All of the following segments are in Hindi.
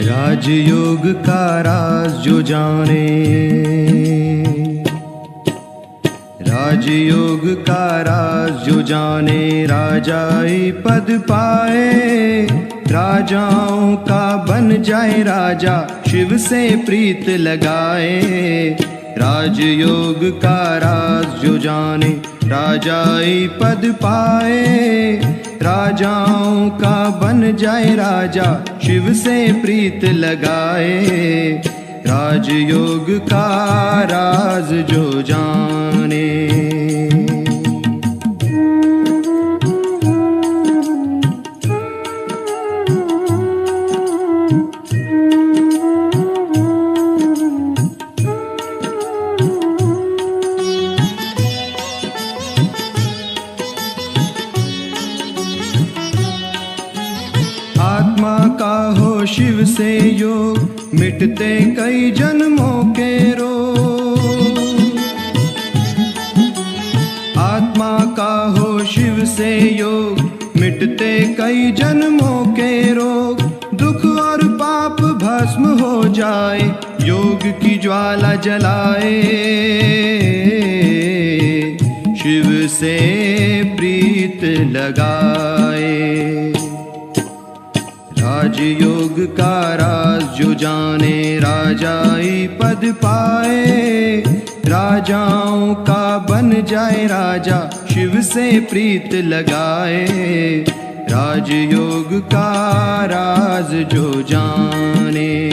राजयोग का राज जो जाने, राजयोग का राज जो जाने, राजाई पद पाए, राजाओं का बन जाए राजा, शिव से प्रीत लगाए। राजयोग का राज जो जाने, राजाई पद पाए, राजाओं का बन जाए राजा, शिव से प्रीत लगाए। राजयोग का राज जो जाने। आत्मा का हो शिव से योग, मिटते कई जन्मों के रोग। आत्मा का हो शिव से योग, मिटते कई जन्मों के रोग। दुख और पाप भस्म हो जाए, योग की ज्वाला जलाए, शिव से प्रीत लगाए। राजयोग का राज जो जाने, राजाई पद पाए, राजाओं का बन जाए राजा, शिव से प्रीत लगाए। राजयोग का राज जो जाने।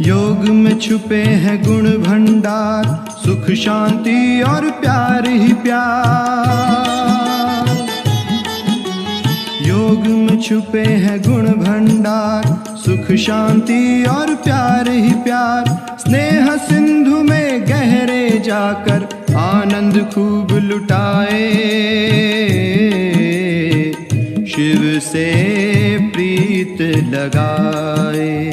योग में छुपे हैं गुण भंडार, सुख शांति और प्यार ही प्यार। योग में छुपे हैं गुण भंडार, सुख शांति और प्यार ही प्यार। स्नेह सिंधु में गहरे जाकर, आनंद खूब लुटाए, शिव से प्रीत लगाए।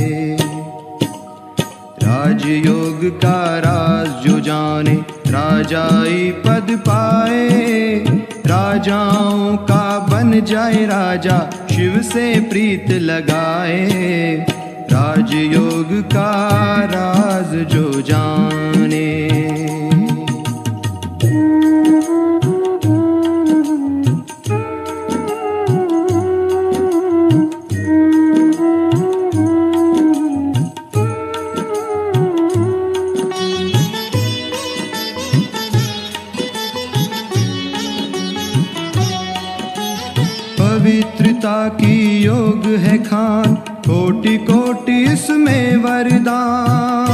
राजयोग का राज जो जाने, राजाई पद पाए, राजाओं का बन जाए राजा, शिव से प्रीत लगाए। राजयोग का राज जो जाने। पवित्रता की योग है खान, कोटि कोटि इसमें वरदान।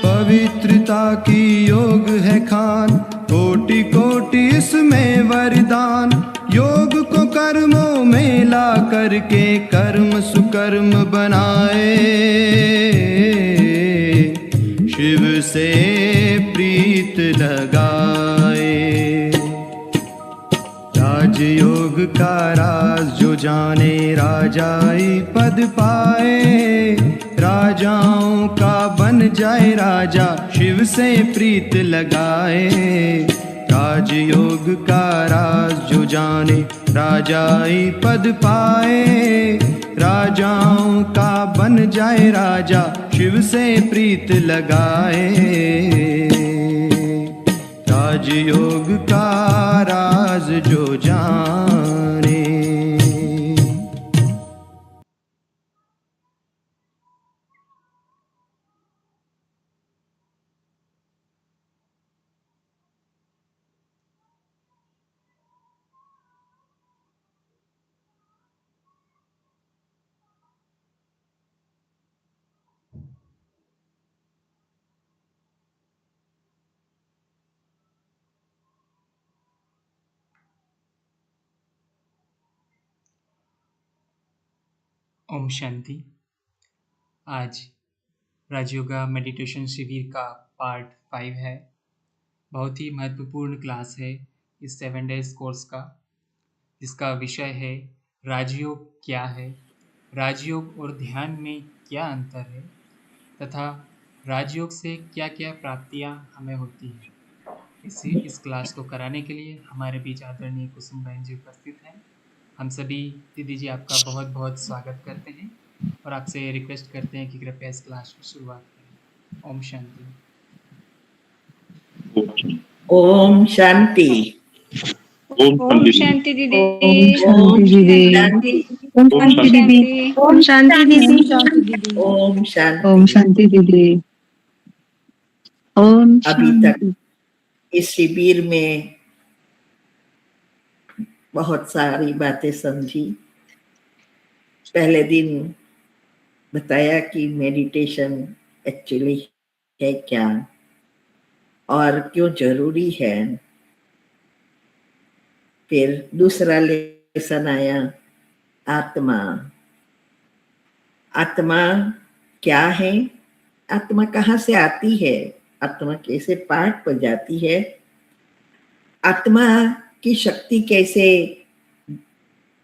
पवित्रता की योग है खान, कोटि कोटि इसमें वरदान। योग को कर्मों में ला करके, कर्म सुकर्म बनाए, शिव से प्रीत लगाए। राजयोग का राज जो जाने, राजाई पद पाए, राजाओं का बन जाए राजा, शिव से प्रीत लगाए। राजयोग का राज जो जाने, राजाई पद पाए, राजाओं का बन जाए राजा, शिव से प्रीत लगाए। राजयोग का राज जो जाने। ओम शांति। आज 21 अगस्त 2023 । आज 21 अगस्त 2023 आज राजयोगा मेडिटेशन शिविर का पार्ट 5 है। बहुत ही महत्वपूर्ण क्लास है इस 7 डेज कोर्स का, जिसका विषय है राजयोग क्या है, राजयोग और ध्यान में क्या अंतर है तथा राजयोग से क्या क्या प्राप्तियां हमें होती हैं। इस क्लास को कराने के लिए हमारे बीच आदरणीय कुसुम बहन जी उपस्थित हैं। हम सभी दीदी जी आपका बहुत बहुत स्वागत करते हैं और आपसे रिक्वेस्ट करते हैं कि कृपया इस क्लास को शुरुआत करें। ओम शांति। ओम शांति। ओम शांति दीदी। ओम शांति। ओम शांति दीदी। ओम शांति दीदी। ओम शांति। ओम शांति दीदी। ओम अभी तक शांति। इस शिविर में बहुत सारी बातें समझी। पहले दिन बताया कि मेडिटेशन एक्चुअली है क्या और क्यों जरूरी है। फिर दूसरा लेसन आया आत्मा। आत्मा क्या है, आत्मा कहाँ से आती है, आत्मा कैसे पाठ पर जाती है, आत्मा की शक्ति कैसे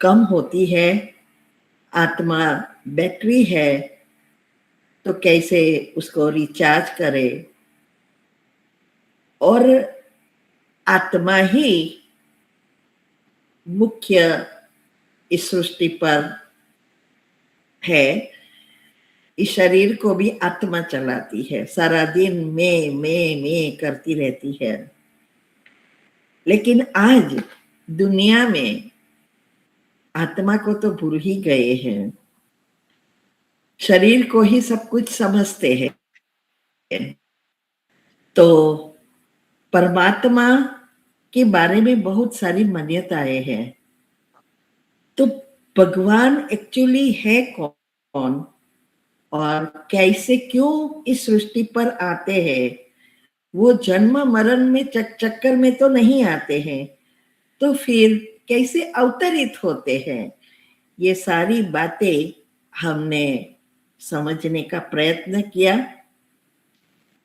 कम होती है, आत्मा बैटरी है तो कैसे उसको रिचार्ज करे, और आत्मा ही मुख्य इस सृष्टि पर है। इस शरीर को भी आत्मा चलाती है, सारा दिन मैं करती रहती है। लेकिन आज दुनिया में आत्मा को तो भूल ही गए हैं, शरीर को ही सब कुछ समझते हैं। तो परमात्मा के बारे में बहुत सारी मान्यताएं हैं। तो भगवान एक्चुअली है कौन और कैसे क्यों इस सृष्टि पर आते हैं, वो जन्म मरण में चक्कर में तो नहीं आते हैं, तो फिर कैसे अवतरित होते हैं, ये सारी बातें हमने समझने का प्रयत्न किया।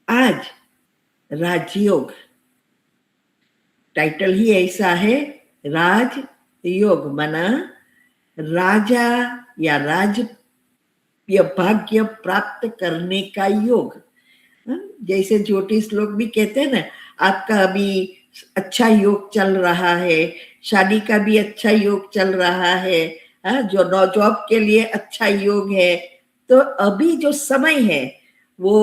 आज राजयोग, टाइटल ही ऐसा है, राजयोग मना राजा या भाग्य प्राप्त करने का योग। जैसे ज्योतिष लोग भी कहते हैं ना, आपका अभी अच्छा योग चल रहा है, शादी का भी अच्छा योग चल रहा है, जो जॉब के लिए अच्छा योग है। तो अभी जो समय है वो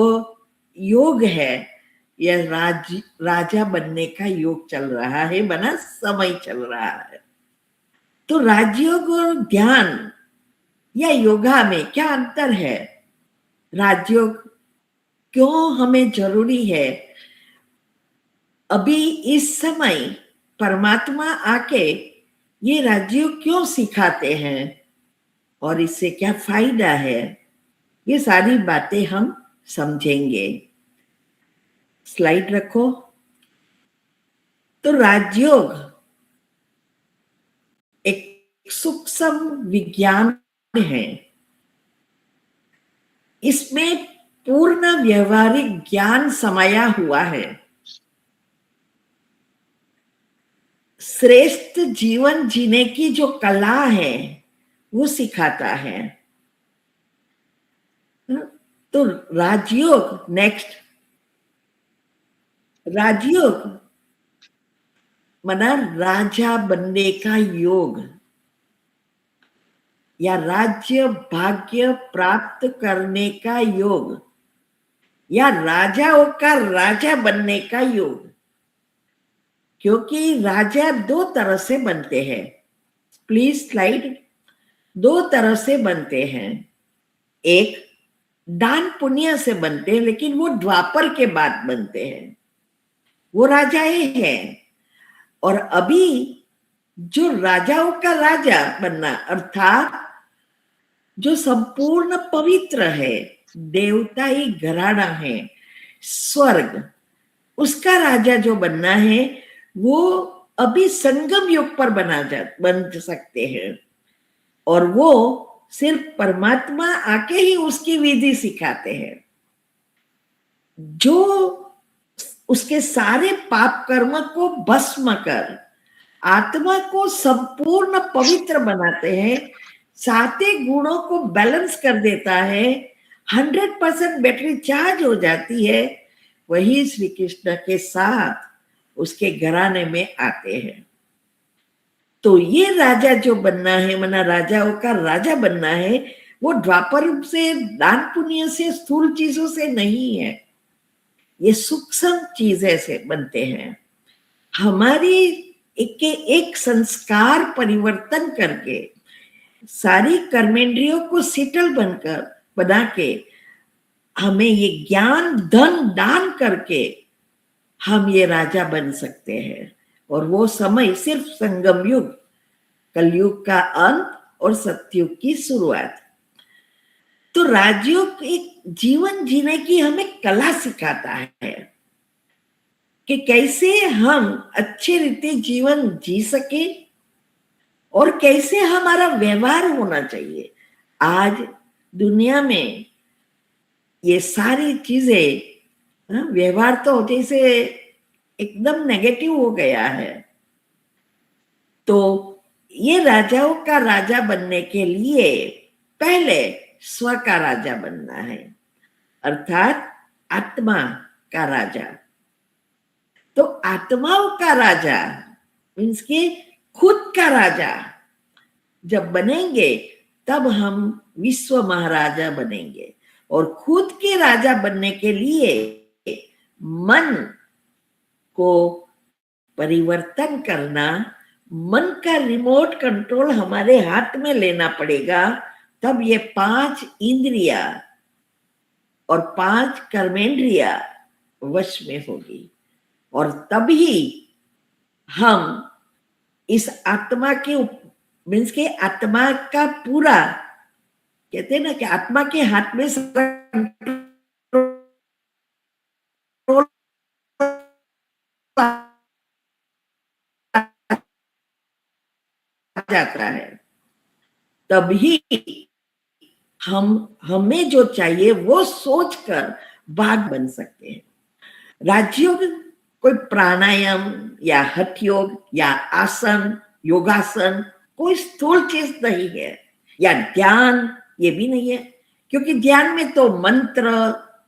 योग है, यह राजा बनने का योग चल रहा है, बना समय चल रहा है। तो राजयोग और ध्यान या योगा में क्या अंतर है, राजयोग क्यों हमें जरूरी है, अभी इस समय परमात्मा आके ये राजयोग क्यों सिखाते हैं और इससे क्या फायदा है, ये सारी बातें हम समझेंगे। स्लाइड रखो। तो राजयोग एक सूक्ष्म विज्ञान है, इसमें पूर्ण व्यवहारिक ज्ञान समाया हुआ है। श्रेष्ठ जीवन जीने की जो कला है वो सिखाता है। तो राजयोग, नेक्स्ट, राजयोग मना राजा बनने का योग या राज्य भाग्य प्राप्त करने का योग या राजाओं का राजा बनने का योग। क्योंकि राजा दो तरह से बनते हैं, प्लीज स्लाइड, दो तरह से बनते हैं। एक दान पुण्य से बनते हैं, लेकिन वो द्वापर के बाद बनते हैं, वो राजाएं हैं। और अभी जो राजाओं का राजा बनना अर्थात जो संपूर्ण पवित्र है, देवता ही घराना है, स्वर्ग, उसका राजा जो बनना है वो अभी संगम युग पर बन सकते हैं। और वो सिर्फ परमात्मा आके ही उसकी विधि सिखाते हैं। जो उसके सारे पाप कर्म को भस्म कर आत्मा को संपूर्ण पवित्र बनाते हैं, सारे गुणों को बैलेंस कर देता है, 100% बैटरी चार्ज हो जाती है, वही श्री कृष्ण के साथ उसके घराने में आते हैं। तो ये राजा जो बनना है, मना राजाओं का राजा बनना है, वो द्वापर से, दान पुण्य से, स्थूल चीजों से नहीं है, ये सूक्ष्म चीजें से बनते हैं। हमारी एक संस्कार परिवर्तन करके सारी कर्मेंद्रियों को सेटल बना के हमें ये ज्ञान धन दान करके हम ये राजा बन सकते हैं। और वो समय सिर्फ संगम युग, कलयुग का अंत और सतयुग की शुरुआत। तो राजयोग एक जीवन जीने की हमें कला सिखाता है कि कैसे हम अच्छे रीति जीवन जी सके और कैसे हमारा व्यवहार होना चाहिए। आज दुनिया में ये सारी चीजें, व्यवहार तो जैसे एकदम नेगेटिव हो गया है। तो ये राजाओं का राजा बनने के लिए पहले स्व का राजा बनना है, अर्थात आत्मा का राजा। तो आत्माओं का राजा मीन्स के खुद का राजा जब बनेंगे तब हम विश्व महाराजा बनेंगे। और खुद के राजा बनने के लिए मन को परिवर्तन करना, मन का रिमोट कंट्रोल हमारे हाथ में लेना पड़ेगा, तब ये 5 इंद्रिया और 5 कर्मेंद्रिया वश में होगी। और तभी हम इस आत्मा के मीन्स के आत्मा का पूरा, कहते हैं ना कि आत्मा के हाथ में जाता है, तभी हमें जो चाहिए वो सोचकर बाघ बन सकते हैं। राजयोग कोई प्राणायाम या हठ योग या आसन, योगासन कोई स्थूल चीज नहीं है, या ध्यान ये भी नहीं है, क्योंकि ध्यान में तो मंत्र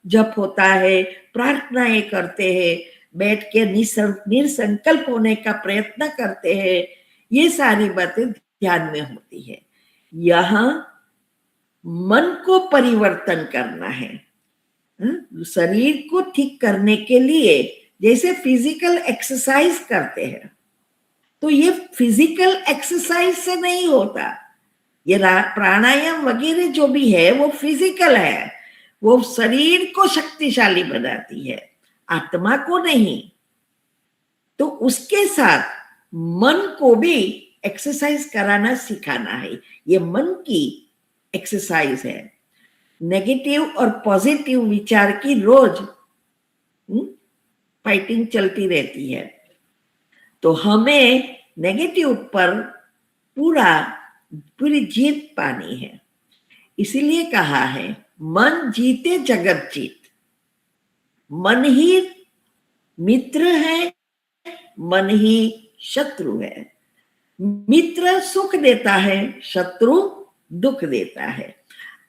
जप होता है, प्रार्थनाएं करते हैं, बैठ के निसंकल्प होने का प्रयत्न करते हैं, ये सारी बातें ध्यान में होती है। यहाँ मन को परिवर्तन करना है, शरीर को ठीक करने के लिए जैसे फिजिकल एक्सरसाइज करते हैं, तो ये फिजिकल एक्सरसाइज से नहीं होता। ये प्राणायाम वगैरह जो भी है वो फिजिकल है, वो शरीर को शक्तिशाली बनाती है, आत्मा को नहीं। तो उसके साथ मन को भी एक्सरसाइज कराना सिखाना है। ये मन की एक्सरसाइज है। नेगेटिव और पॉजिटिव विचार की रोज फाइटिंग चलती रहती है, तो हमें नेगेटिव पर पूरी जीत पानी है। इसीलिए कहा है मन जीते जगत जीत। मन ही मित्र है, मन ही शत्रु है। मित्र सुख देता है, शत्रु दुख देता है।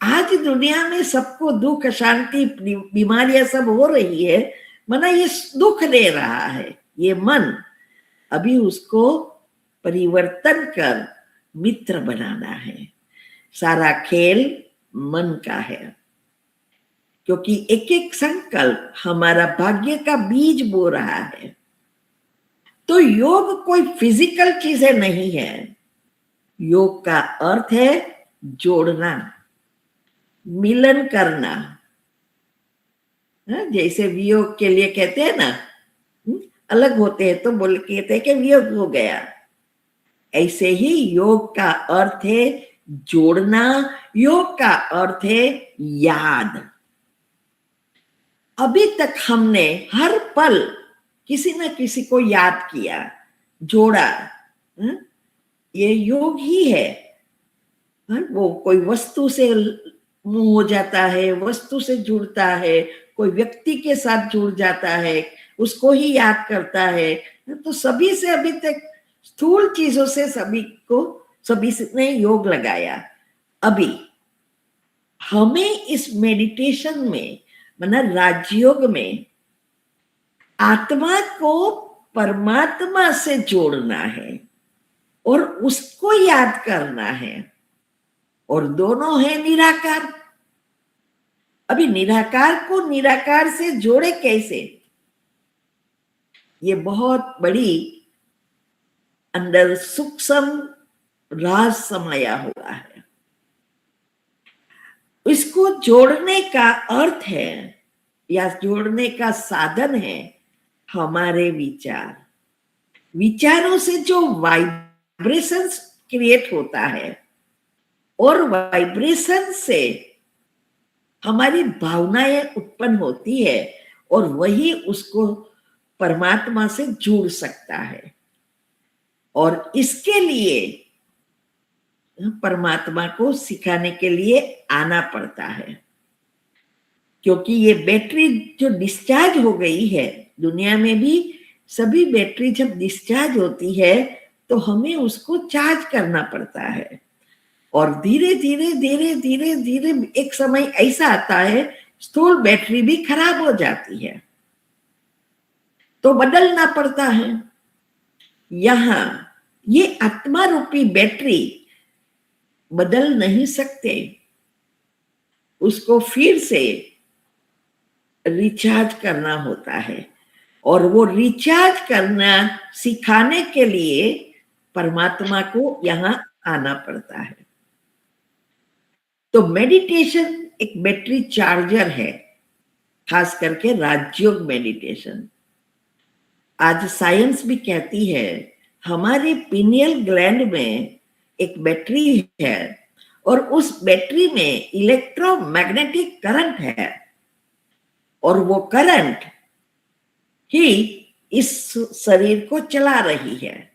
आज दुनिया में सबको दुख, शांति, बीमारियां सब हो रही है, मना ये दुख दे रहा है ये मन। अभी उसको परिवर्तन कर मित्र बनाना है। सारा खेल मन का है, क्योंकि एक एक संकल्प हमारा भाग्य का बीज बो रहा है। तो योग कोई फिजिकल चीजें नहीं है। योग का अर्थ है जोड़ना, मिलन करना। जैसे वियोग के लिए कहते हैं ना, अलग होते हैं तो बोल कहते हैं कि वियोग हो गया। ऐसे ही योग का अर्थ है जोड़ना, योग का अर्थ है याद। अभी तक हमने हर पल किसी न किसी को याद किया, जोड़ा, ये योग ही है। वो कोई वस्तु से मुंह हो जाता है, वस्तु से जुड़ता है, कोई व्यक्ति के साथ जुड़ जाता है, उसको ही याद करता है, तो सभी से अभी तक स्थूल चीजों से सभी ने योग लगाया। अभी हमें इस मेडिटेशन में, मतलब राजयोग में, आत्मा को परमात्मा से जोड़ना है और उसको याद करना है, और दोनों है निराकार। अभी निराकार को निराकार से जोड़े कैसे, ये बहुत बड़ी अंदर सूक्ष्म राज समाया हुआ है। इसको जोड़ने का अर्थ है या जोड़ने का साधन है हमारे विचार। विचारों से जो वाइब्रेशंस क्रिएट होता है और वाइब्रेशन से हमारी भावनाएं उत्पन्न होती है, और वही उसको परमात्मा से जोड़ सकता है। और इसके लिए परमात्मा को सिखाने के लिए आना पड़ता है, क्योंकि ये बैटरी जो डिस्चार्ज हो गई है, दुनिया में भी सभी बैटरी जब डिस्चार्ज होती है तो हमें उसको चार्ज करना पड़ता है, और धीरे धीरे धीरे धीरे धीरे एक समय ऐसा आता है स्थूल बैटरी भी खराब हो जाती है, तो बदलना पड़ता है। यहां ये आत्मा रूपी बैटरी बदल नहीं सकते, उसको फिर से रिचार्ज करना होता है, और वो रिचार्ज करना सिखाने के लिए परमात्मा को यहां आना पड़ता है। तो मेडिटेशन एक बैटरी चार्जर है, खास करके राजयोग मेडिटेशन। आज साइंस भी कहती है हमारे पिनियल ग्लैंड में एक बैटरी है, और उस बैटरी में इलेक्ट्रोमैग्नेटिक करंट है, और वो करंट ही इस शरीर को चला रही है,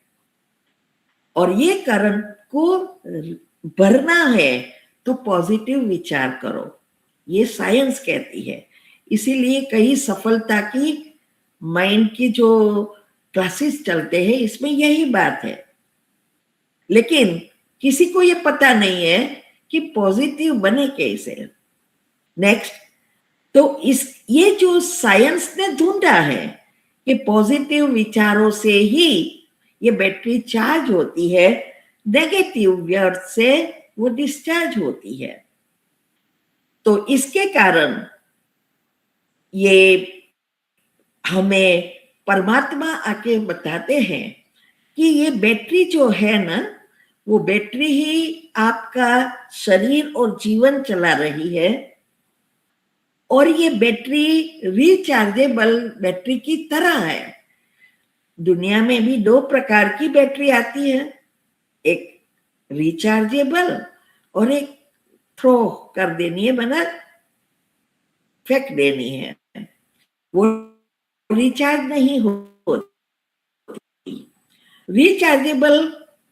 और ये करंट को भरना है तो पॉजिटिव विचार करो, ये साइंस कहती है। इसीलिए कई सफलता की माइंड की जो क्लासेस चलते हैं, इसमें यही बात है। लेकिन किसी को ये पता नहीं है कि पॉजिटिव बने कैसे। नेक्स्ट, तो ये जो साइंस ने ढूंढा है कि पॉजिटिव विचारों से ही ये बैटरी चार्ज होती है, नेगेटिव वर्ड से वो डिस्चार्ज होती है। तो इसके कारण ये हमें परमात्मा आके बताते हैं कि ये बैटरी जो है ना, वो बैटरी ही आपका शरीर और जीवन चला रही है, और ये बैटरी रिचार्जेबल बैटरी की तरह है। दुनिया में भी दो प्रकार की बैटरी आती है, एक रिचार्जेबल और एक थ्रो कर देनी है, बना फेंक देनी है, वो रिचार्ज नहीं होती। रिचार्जेबल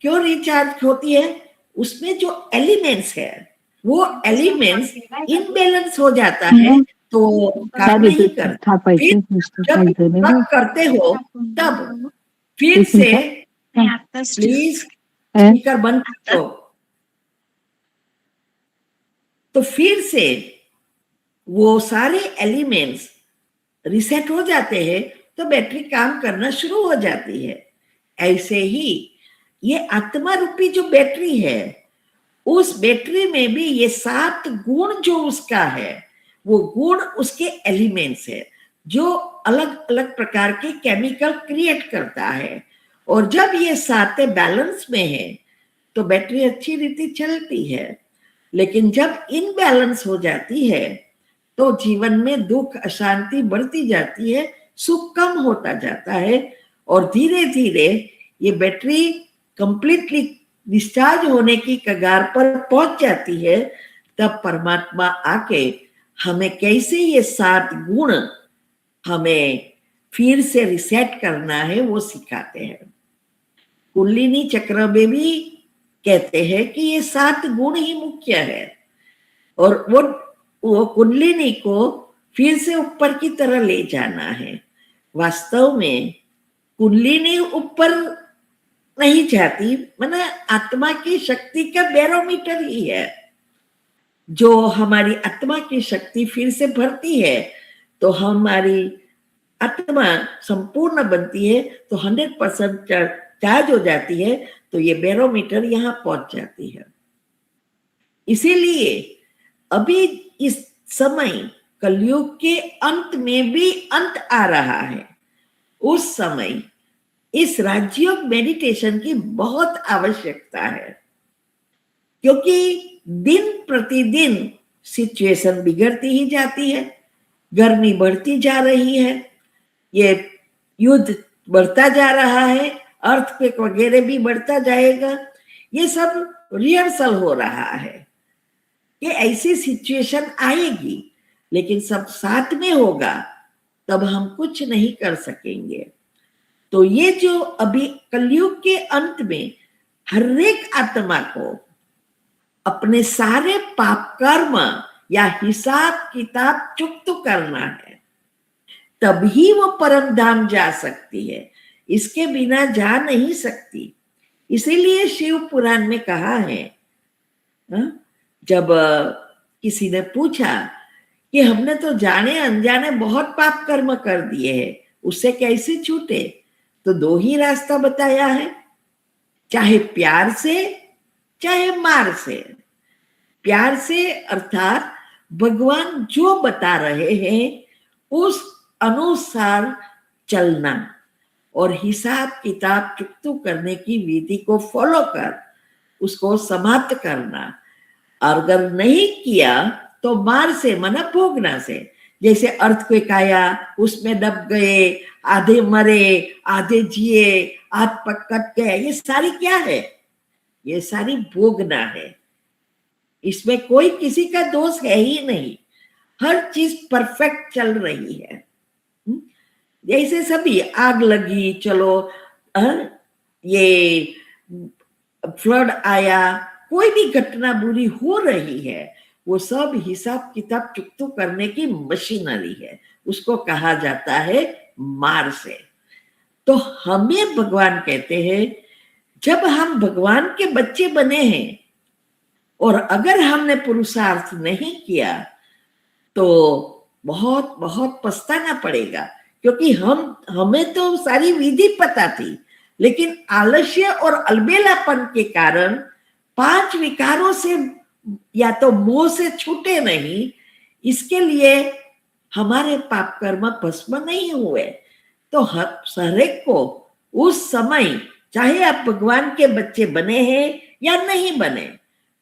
क्यों रिचार्ज होती है? उसमें जो एलिमेंट्स है, वो एलिमेंट्स इनबैलेंस हो जाता है, तो काम नहीं करता। फिर जब तब करते हो तब फिर से, प्लीज स्पीकर बंद करो, तो फिर से वो सारे एलिमेंट्स रिसेट हो जाते हैं, तो बैटरी काम करना शुरू हो जाती है। ऐसे ही ये आत्मा रूपी जो बैटरी है, उस बैटरी में भी ये 7 गुण जो उसका है, वो गुण उसके एलिमेंट्स है, जो अलग अलग प्रकार के केमिकल क्रिएट करता है। और जब ये 7 बैलेंस में है तो बैटरी अच्छी रीति चलती है। लेकिन जब इनबैलेंस हो जाती है तो जीवन में दुख अशांति बढ़ती जाती है, सुख कम होता जाता है, और धीरे धीरे ये बैटरी कंप्लीटली डिस्चार्ज होने की कगार पर पहुंच जाती है। तब परमात्मा आके हमें कैसे ये 7 गुण हमें फिर से रिसेट करना है वो सिखाते हैं। कुंडलिनी चक्र में भी कहते हैं कि ये 7 गुण ही मुख्य है, और वो कुंडलिनी को फिर से ऊपर की तरह ले जाना है। वास्तव में कुंडलिनी ऊपर नहीं जाती, माना आत्मा की शक्ति का बैरोमीटर ही है। जो हमारी आत्मा की शक्ति फिर से भरती है तो हमारी आत्मा संपूर्ण बनती है, तो 100% चार्ज हो जाती है, तो ये बैरोमीटर यहां पहुंच जाती है। इसीलिए अभी इस समय कलयुग के अंत में भी अंत आ रहा है, उस समय इस राजयोग मेडिटेशन की बहुत आवश्यकता है, क्योंकि दिन प्रतिदिन सिचुएशन बिगड़ती ही जाती है, गर्मी बढ़ती जा रही है, ये युद्ध बढ़ता जा रहा है, अर्थक्वेक वगैरह भी बढ़ता जाएगा। ये सब रिहर्सल हो रहा है कि ऐसी सिचुएशन आएगी, लेकिन सब साथ में होगा तब हम कुछ नहीं कर सकेंगे। तो ये जो अभी कलयुग के अंत में हर एक आत्मा को अपने सारे पाप कर्म या हिसाब किताब चुकता करना है, तभी वो परम धाम जा सकती है, इसके बिना जा नहीं सकती। इसीलिए शिव पुराण में कहा है, जब किसी ने पूछा कि हमने तो जाने अनजाने बहुत पाप कर्म कर दिए हैं, उससे कैसे छूटे, तो दो ही रास्ता बताया है, चाहे प्यार से चाहे मार से। प्यार से अर्थात भगवान जो बता रहे हैं उस अनुसार चलना और हिसाब किताब चुकता करने की विधि को फॉलो कर उसको समाप्त करना। और अगर नहीं किया तो मार से, मना भोगना से। जैसे अर्थक्वेक आया, उसमें दब गए, आधे मरे, आधे जिए, हाथ पक कट गए, ये सारी क्या है? ये सारी भोगना है। इसमें कोई किसी का दोष है ही नहीं, हर चीज परफेक्ट चल रही है। जैसे सभी आग लगी, चलो ये फ्लड आया, कोई भी घटना बुरी हो रही है, वो सब हिसाब किताब चुकता करने की मशीनरी है, उसको कहा जाता है मार से। तो हमें भगवान कहते हैं, जब हम भगवान के बच्चे बने हैं और अगर हमने पुरुषार्थ नहीं किया तो बहुत बहुत पछताना पड़ेगा, क्योंकि हमें तो सारी विधि पता थी, लेकिन आलस्य और अलबेलापन के कारण 5 विकारों से या तो मोह से छूटे नहीं, इसके लिए हमारे पाप कर्म भस्म नहीं हुए। तो हर एक को उस समय, चाहे आप भगवान के बच्चे बने हैं या नहीं बने,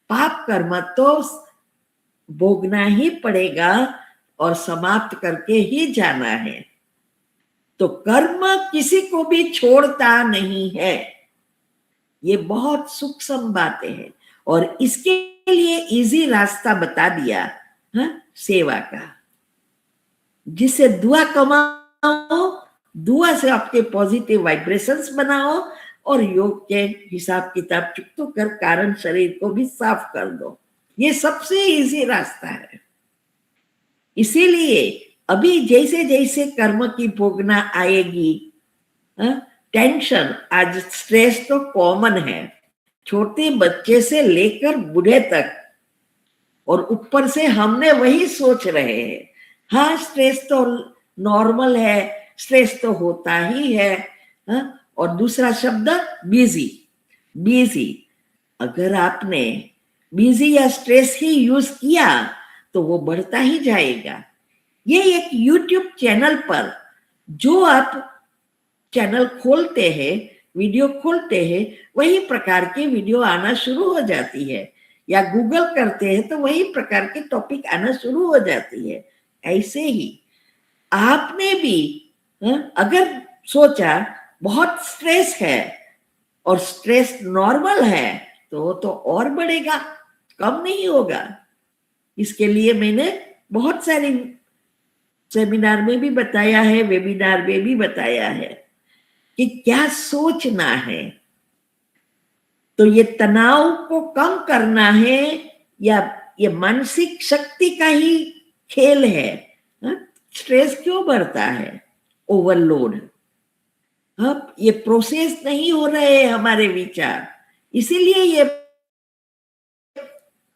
पाप कर्म तो भोगना ही पड़ेगा और समाप्त करके ही जाना है। तो कर्म किसी को भी छोड़ता नहीं है, ये बहुत सूक्ष्म बातें हैं। और इसके लिए इजी रास्ता बता दिया, सेवा का। जिससे दुआ कमाओ, दुआ से आपके पॉजिटिव वाइब्रेशंस बनाओ और योग के हिसाब किताब चुकता कर कारण शरीर को भी साफ कर दो। ये सबसे इजी रास्ता है। इसीलिए अभी जैसे जैसे कर्म की भोगना आएगी, टेंशन, आज स्ट्रेस तो कॉमन है, छोटे बच्चे से लेकर बूढ़े तक, और ऊपर से हमने वही सोच रहे हैं, हाँ स्ट्रेस तो नॉर्मल है, स्ट्रेस तो होता ही है। और दूसरा शब्द बिजी, बिजी। अगर आपने बिजी या स्ट्रेस ही यूज किया तो वो बढ़ता ही जाएगा। ये एक YouTube चैनल पर जो आप चैनल खोलते हैं, वीडियो खोलते हैं, वही प्रकार के वीडियो आना शुरू हो जाती है, या गूगल करते हैं तो वही प्रकार के टॉपिक आना शुरू हो जाती है। ऐसे ही आपने भी अगर सोचा बहुत स्ट्रेस है और स्ट्रेस नॉर्मल है, तो और बढ़ेगा, कम नहीं होगा। इसके लिए मैंने बहुत सारी सेमिनार में भी बताया है, वेबिनार में भी बताया है कि क्या सोचना है। तो ये तनाव को कम करना है या ये मानसिक शक्ति का ही खेल है। स्ट्रेस क्यों बढ़ता है? ओवरलोड। अब ये प्रोसेस नहीं हो रहे हमारे विचार, इसीलिए ये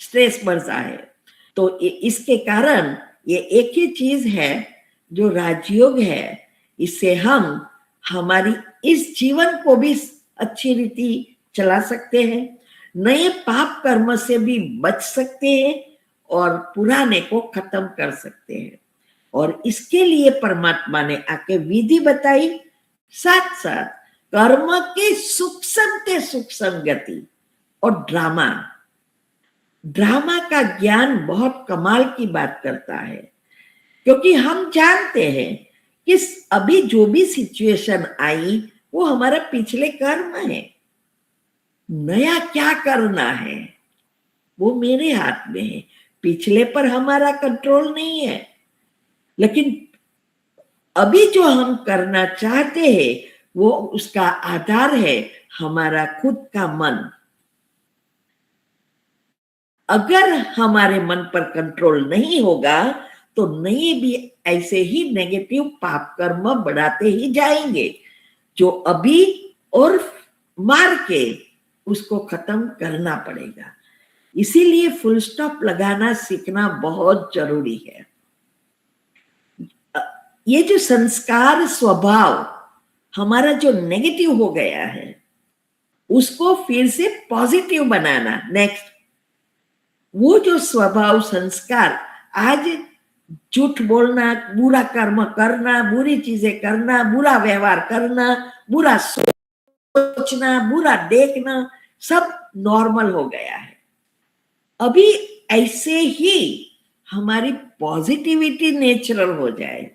स्ट्रेस बढ़ता है। तो इसके कारण ये एक ही चीज है जो राजयोग है, इससे हम हमारी इस जीवन को भी अच्छी रीति चला सकते हैं, नए पाप कर्म से भी बच सकते हैं और पुराने को खत्म कर सकते हैं। और इसके लिए परमात्मा ने आके विधि बताई, साथ साथ कर्म की सूक्ष्म गति और ड्रामा का ज्ञान बहुत कमाल की बात करता है, क्योंकि हम जानते हैं कि अभी जो भी सिचुएशन आई वो हमारा पिछले कर्म है। नया क्या करना है वो मेरे हाथ में है, पिछले पर हमारा कंट्रोल नहीं है। लेकिन अभी जो हम करना चाहते हैं वो उसका आधार है हमारा खुद का मन। अगर हमारे मन पर कंट्रोल नहीं होगा तो नए भी ऐसे ही नेगेटिव पाप कर्म बढ़ाते ही जाएंगे, जो अभी और मार के उसको खत्म करना पड़ेगा। इसीलिए फुल स्टॉप लगाना सीखना बहुत जरूरी है। ये जो संस्कार स्वभाव हमारा जो नेगेटिव हो गया है उसको फिर से पॉजिटिव बनाना। नेक्स्ट, वो जो स्वभाव संस्कार, आज झूठ बोलना, बुरा कर्म करना, बुरी चीजें करना, बुरा व्यवहार करना, बुरा सोचना, बुरा देखना, सब नॉर्मल हो गया है। अभी ऐसे ही हमारी पॉजिटिविटी नेचुरल हो जाए।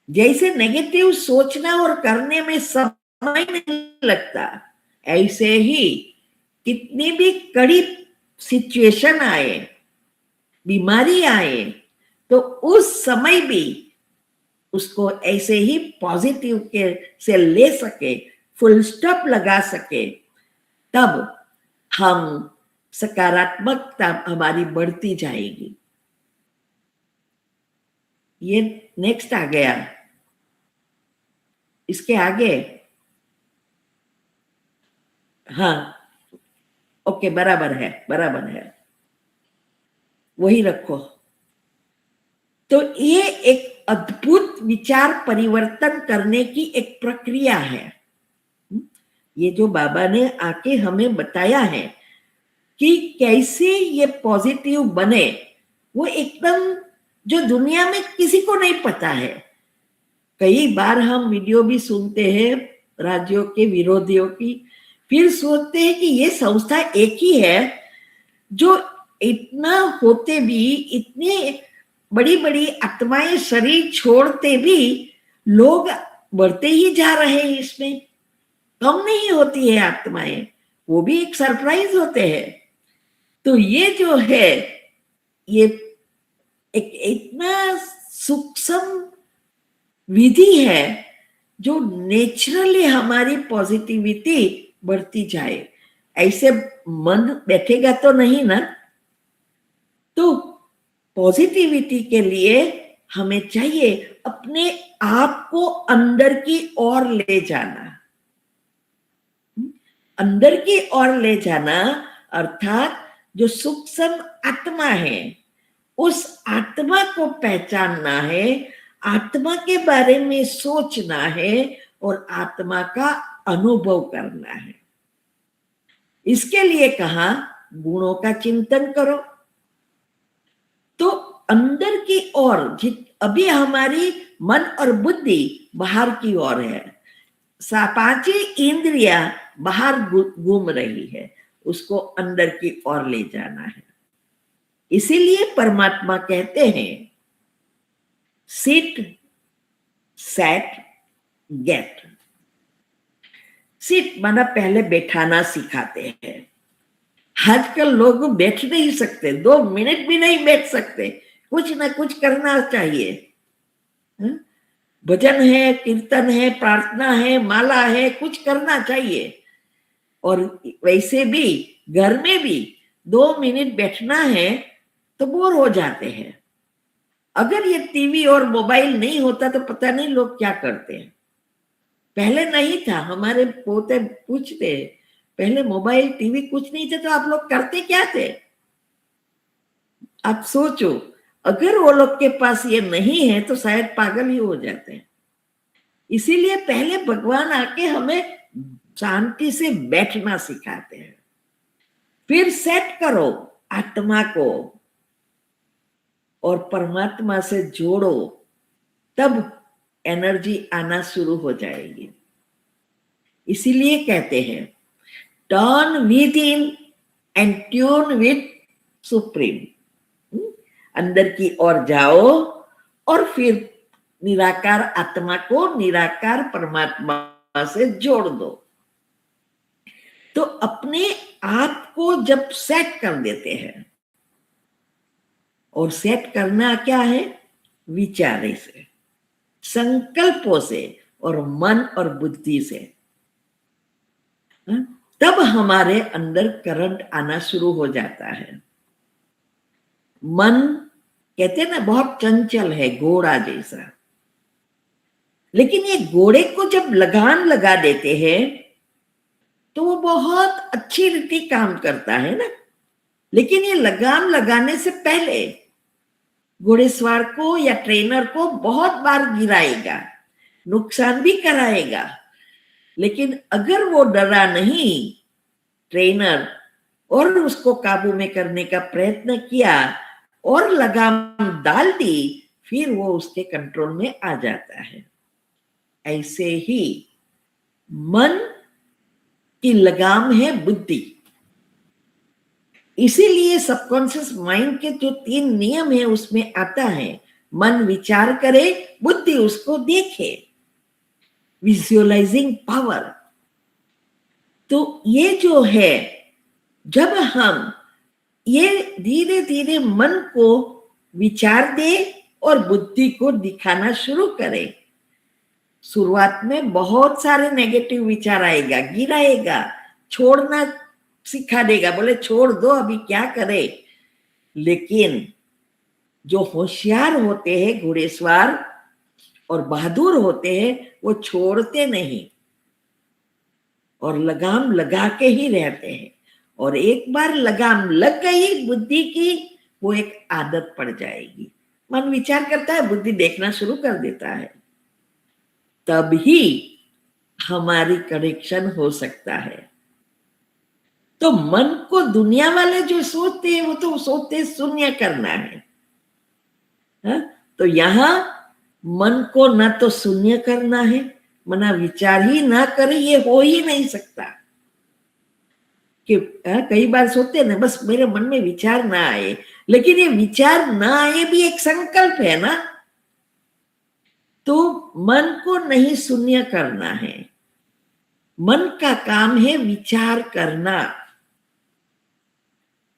जैसे नेगेटिव सोचना और करने में समय नहीं लगता, ऐसे ही कितनी भी कड़ी सिचुएशन आए, बीमारी आए, तो उस समय भी उसको ऐसे ही पॉजिटिव के से ले सके, फुल स्टॉप लगा सके, तब हम सकारात्मकता हमारी बढ़ती जाएगी। ये नेक्स्ट आ गया, इसके आगे, हाँ ओके, बराबर है, वही रखो। तो ये एक अद्भुत विचार परिवर्तन करने की एक प्रक्रिया है। ये जो बाबा ने आके हमें बताया है कि कैसे ये पॉजिटिव बने, वो एकदम जो दुनिया में किसी को नहीं पता है। कई बार हम वीडियो भी सुनते हैं राज्यों के विरोधियों की, फिर सोचते हैं कि ये संस्था एक ही है जो इतना होते भी, इतने बड़ी बड़ी आत्माएं शरीर छोड़ते भी लोग बढ़ते ही जा रहे हैं, इसमें कम नहीं होती है आत्माएं, वो भी एक सरप्राइज होते हैं। तो ये जो है, ये एक इतना सूक्ष्म विधि है जो नेचुरली हमारी पॉजिटिविटी बढ़ती जाए। ऐसे मन बैठेगा तो नहीं ना। तो पॉजिटिविटी के लिए हमें चाहिए अपने आप को अंदर की ओर ले जाना। अंदर की ओर ले जाना अर्थात जो सूक्ष्म आत्मा है, उस आत्मा को पहचानना है, आत्मा के बारे में सोचना है और आत्मा का अनुभव करना है। इसके लिए कहा गुणों का चिंतन करो। तो अंदर की ओर, अभी हमारी मन और बुद्धि बाहर की ओर है, पांचों इंद्रियां बाहर घूम रही है, उसको अंदर की ओर ले जाना है। इसीलिए परमात्मा कहते हैं सिट सेट गेट। सिट माना पहले बैठाना सिखाते हैं। आजकल लोग बैठ नहीं सकते, 2 मिनट भी नहीं बैठ सकते, कुछ ना कुछ करना चाहिए। भजन है, कीर्तन है, प्रार्थना है, माला है, कुछ करना चाहिए। और वैसे भी घर में भी 2 मिनट बैठना है तो बोर हो जाते हैं। अगर ये टीवी और मोबाइल नहीं होता तो पता नहीं लोग क्या करते हैं। पहले नहीं था, हमारे पोते पूछते पहले मोबाइल टीवी कुछ नहीं थे तो आप लोग करते क्या थे? आप सोचो, अगर वो लोग के पास ये नहीं है तो शायद पागल ही हो जाते हैं। इसीलिए पहले भगवान आके हमें शांति से बैठना सिखाते हैं, फिर सेट करो आत्मा को और परमात्मा से जोड़ो, तब एनर्जी आना शुरू हो जाएगी। इसीलिए कहते हैं turn with in and tune with supreme. अंदर की ओर जाओ और फिर निराकार आत्मा को निराकार परमात्मा से जोड़ दो। तो अपने आप को जब सेट कर देते हैं, और सेट करना क्या है? विचारे से, संकल्पों से और मन और बुद्धि से, तब हमारे अंदर करंट आना शुरू हो जाता है। मन कहते हैं ना बहुत चंचल है, घोड़ा जैसा, लेकिन ये घोड़े को जब लगाम लगा देते हैं तो वो बहुत अच्छी रीति काम करता है ना। लेकिन ये लगाम लगाने से पहले घोड़ेसवार को या ट्रेनर को बहुत बार गिराएगा, नुकसान भी कराएगा। लेकिन अगर वो डरा नहीं ट्रेनर और उसको काबू में करने का प्रयत्न किया और लगाम डाल दी, फिर वो उसके कंट्रोल में आ जाता है। ऐसे ही मन की लगाम है बुद्धि। इसीलिए सबकॉन्शियस माइंड के जो 3 नियम है उसमें आता है, मन विचार करे, बुद्धि उसको देखे, विजुअलाइजिंग पावर। तो ये जो है, जब हम ये धीरे धीरे मन को विचार दे और बुद्धि को दिखाना शुरू करें, शुरुआत में बहुत सारे नेगेटिव विचार आएगा, गिराएगा, छोड़ना सिखा देगा, बोले छोड़ दो अभी क्या करे। लेकिन जो होशियार होते हैं, घुड़सवार और बहादुर होते हैं, वो छोड़ते नहीं और लगाम लगा के ही रहते हैं। और एक बार लगाम लग गई बुद्धि की, वो एक आदत पड़ जाएगी। मन विचार करता है, बुद्धि देखना शुरू कर देता है, तभी हमारी कनेक्शन हो सकता है। तो मन को दुनिया वाले जो सोचते हैं वो तो सोचते हैं शून्य करना है, तो यहां मन को ना तो शून्य करना है, मना विचार ही ना करे, ये हो ही नहीं सकता। कि कई बार सोचते हैं ना बस मेरे मन में विचार ना आए, लेकिन ये विचार ना आए भी एक संकल्प है ना। तो मन को नहीं शून्य करना है, मन का काम है विचार करना,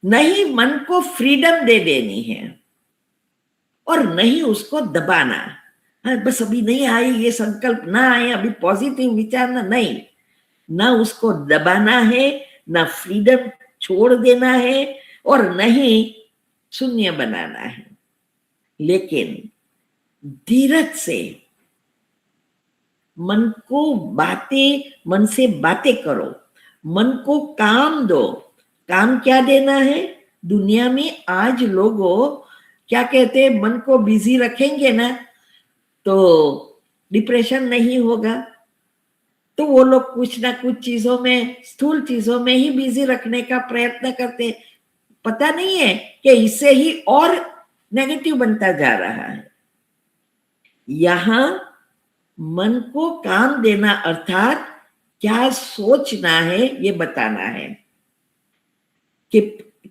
नहीं मन को फ्रीडम दे देनी है और नहीं उसको दबाना। बस अभी नहीं आए ये संकल्प, ना आए अभी पॉजिटिव विचार ना, नहीं, ना उसको दबाना है, ना फ्रीडम छोड़ देना है और नहीं शून्य बनाना है। लेकिन धीरज से मन से बातें करो, मन को काम दो। काम क्या देना है? दुनिया में आज लोगों क्या कहते हैं, मन को बिजी रखेंगे ना तो डिप्रेशन नहीं होगा। तो वो लोग कुछ ना कुछ चीजों में, स्थूल चीजों में ही बिजी रखने का प्रयत्न करते, पता नहीं है कि इससे ही और नेगेटिव बनता जा रहा है। यहां मन को काम देना अर्थात क्या सोचना है ये बताना है, कि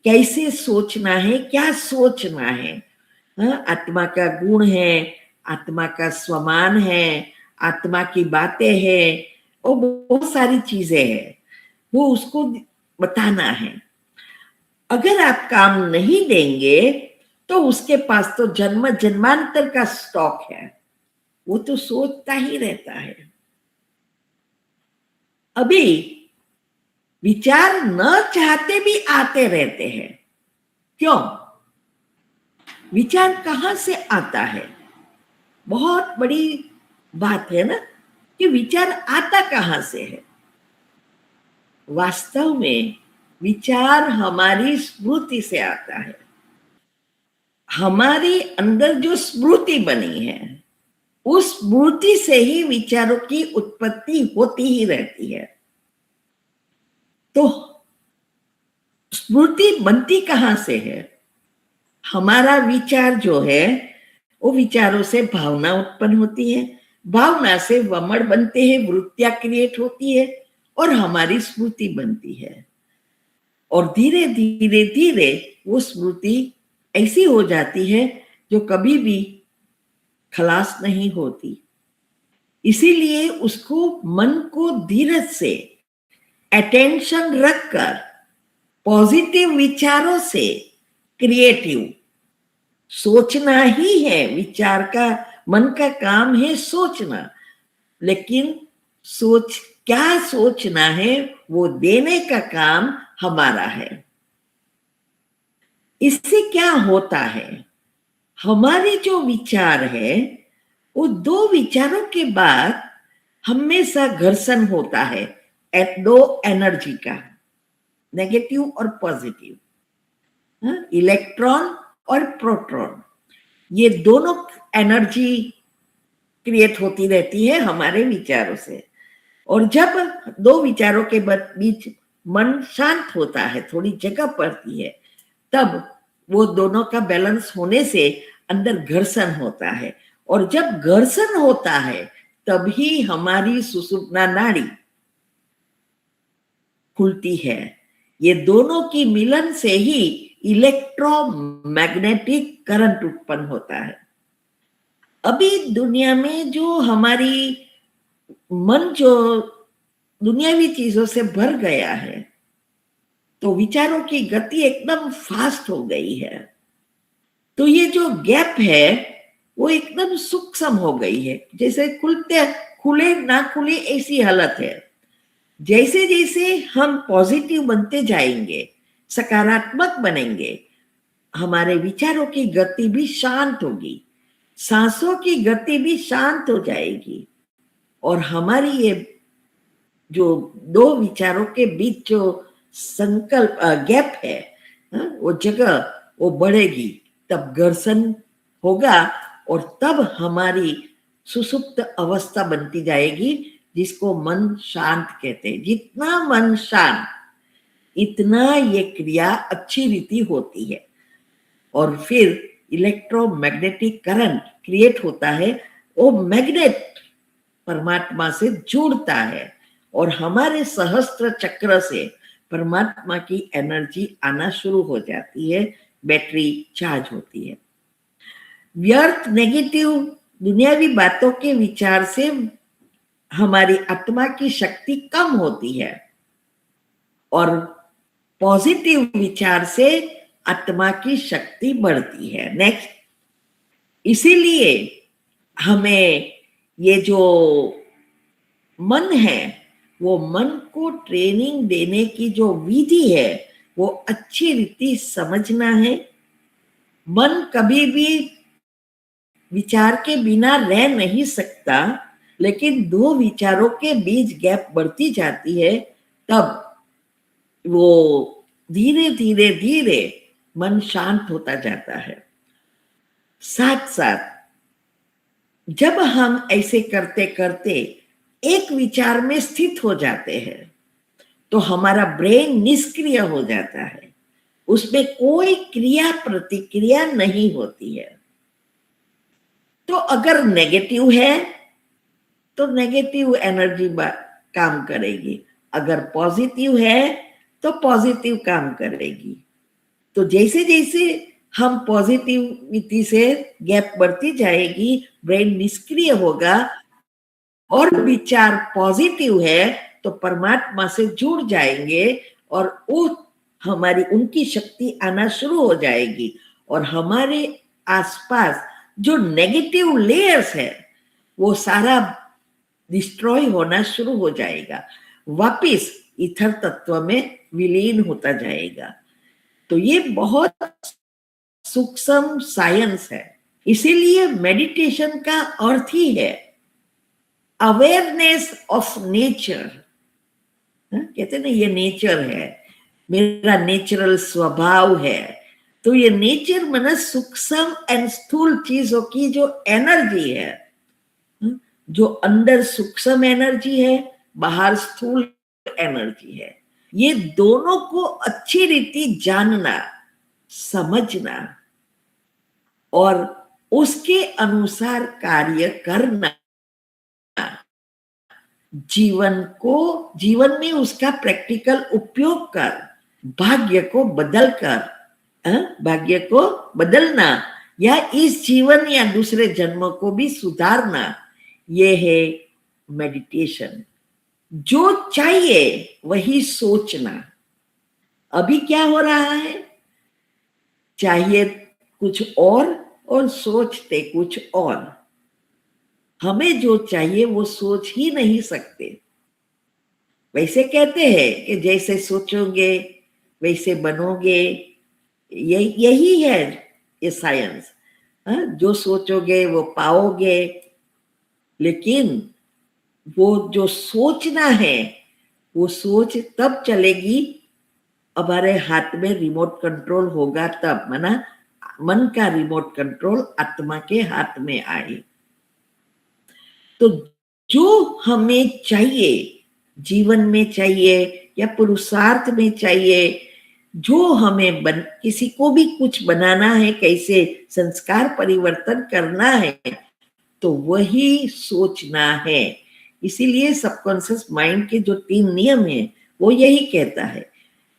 कैसे सोचना है, क्या सोचना है। आत्मा का गुण है, आत्मा का स्वमान है, आत्मा की बातें हैं और बहुत सारी चीजें हैं, वो उसको बताना है। अगर आप काम नहीं देंगे तो उसके पास तो जन्म जन्मांतर का स्टॉक है, वो तो सोचता ही रहता है। अभी विचार न चाहते भी आते रहते हैं, क्यों? विचार कहां से आता है? बहुत बड़ी बात है ना कि विचार आता कहां से है। वास्तव में विचार हमारी स्मृति से आता है। हमारे अंदर जो स्मृति बनी है उस स्मृति से ही विचारों की उत्पत्ति होती ही रहती है। तो स्मृति बनती कहां से है? हमारा विचार जो है वो विचारों से भावना उत्पन्न होती है, भावना से वमड़ बनते हैं, वृत्तियां क्रिएट होती है और हमारी स्मृति बनती है। और धीरे धीरे धीरे वो स्मृति ऐसी हो जाती है जो कभी भी खलास नहीं होती। इसीलिए उसको मन को धीरज से अटेंशन रखकर पॉजिटिव विचारों से क्रिएटिव सोचना ही है। विचार का, मन का काम है सोचना, लेकिन क्या सोचना है वो देने का काम हमारा है। इससे क्या होता है? हमारे जो विचार है वो दो विचारों के बाद हमेशा घर्षण होता है दो एनर्जी का, नेगेटिव और पॉजिटिव, इलेक्ट्रॉन और प्रोटॉन। ये दोनों एनर्जी क्रिएट होती रहती है हमारे विचारों से। और जब दो विचारों के बीच मन शांत होता है, थोड़ी जगह पड़ती है, तब वो दोनों का बैलेंस होने से अंदर घर्षण होता है। और जब घर्षण होता है तभी हमारी सुषुम्ना नाड़ी खुलती है। ये दोनों की मिलन से ही इलेक्ट्रोमैग्नेटिक करंट उत्पन्न होता है। अभी दुनिया में जो हमारी मन जो दुनियावी चीजों से भर गया है, तो विचारों की गति एकदम फास्ट हो गई है। तो ये जो गैप है वो एकदम सूक्ष्म हो गई है, जैसे खुले ना खुले ऐसी हालत है। जैसे जैसे हम पॉजिटिव बनते जाएंगे, सकारात्मक बनेंगे, हमारे विचारों की गति भी शांत होगी, सांसों की गति भी शांत हो जाएगी, और हमारी ये जो दो विचारों के बीच जो संकल्प गैप है, वो जगह वो बढ़ेगी, तब घर्षण होगा और तब हमारी सुसुप्त अवस्था बनती जाएगी, जिसको मन शांत कहते हैं। जितना मन शांत इतना ये क्रिया अच्छी रीति होती है, और फिर इलेक्ट्रोमैग्नेटिक करंट क्रिएट होता है। वो मैग्नेट परमात्मा से जुड़ता है और हमारे सहस्त्र चक्र से परमात्मा की एनर्जी आना शुरू हो जाती है, बैटरी चार्ज होती है। व्यर्थ नेगेटिव दुनियावी बातों के विचार से हमारी आत्मा की शक्ति कम होती है और पॉजिटिव विचार से आत्मा की शक्ति बढ़ती है। नेक्स्ट, इसीलिए हमें ये जो मन है वो मन को ट्रेनिंग देने की जो विधि है वो अच्छी रीति समझना है। मन कभी भी विचार के बिना रह नहीं सकता, लेकिन दो विचारों के बीच गैप बढ़ती जाती है, तब वो धीरे धीरे धीरे मन शांत होता जाता है। साथ साथ जब हम ऐसे करते करते एक विचार में स्थित हो जाते हैं तो हमारा ब्रेन निष्क्रिय हो जाता है, उसमें कोई क्रिया प्रतिक्रिया नहीं होती है। तो अगर नेगेटिव है तो नेगेटिव एनर्जी काम करेगी, अगर पॉजिटिव है तो पॉजिटिव काम करेगी। तो जैसे जैसे हम पॉजिटिविटी से गैप बढ़ती जाएगी, ब्रेन निष्क्रिय होगा, और विचार पॉजिटिव है तो परमात्मा से जुड़ जाएंगे और वो हमारी उनकी शक्ति आना शुरू हो जाएगी, और हमारे आसपास जो नेगेटिव लेयर्स है वो सारा डिस्ट्रॉय होना शुरू हो जाएगा, वापिस ईथर तत्व में विलीन होता जाएगा। तो ये बहुत सूक्ष्म साइंस है। इसीलिए मेडिटेशन का अर्थ ही है अवेयरनेस ऑफ नेचर। कहते ना ये नेचर है, मेरा नेचुरल स्वभाव है। तो ये नेचर माने सूक्ष्म एंड स्थूल चीजों की जो एनर्जी है, जो अंदर सूक्ष्म एनर्जी है, बाहर स्थूल एनर्जी है, ये दोनों को अच्छी रीति जानना, समझना और उसके अनुसार कार्य करना, जीवन में उसका प्रैक्टिकल उपयोग कर भाग्य को बदलना या इस जीवन या दूसरे जन्मों को भी सुधारना, ये है मेडिटेशन। जो चाहिए वही सोचना। अभी क्या हो रहा है, चाहिए कुछ और सोचते कुछ और। हमें जो चाहिए वो सोच ही नहीं सकते। वैसे कहते हैं कि जैसे सोचोगे वैसे बनोगे, यही है ये साइंस। जो सोचोगे वो पाओगे। लेकिन वो जो सोचना है वो सोच तब चलेगी हमारे हाथ में रिमोट कंट्रोल होगा, तब माना मन का रिमोट कंट्रोल आत्मा के हाथ में आए। तो जो हमें चाहिए, जीवन में चाहिए या पुरुषार्थ में चाहिए, जो हमें किसी को भी कुछ बनाना है, कैसे संस्कार परिवर्तन करना है, तो वही सोचना है। इसीलिए सबकॉन्शियस माइंड के जो 3 नियम है वो यही कहता है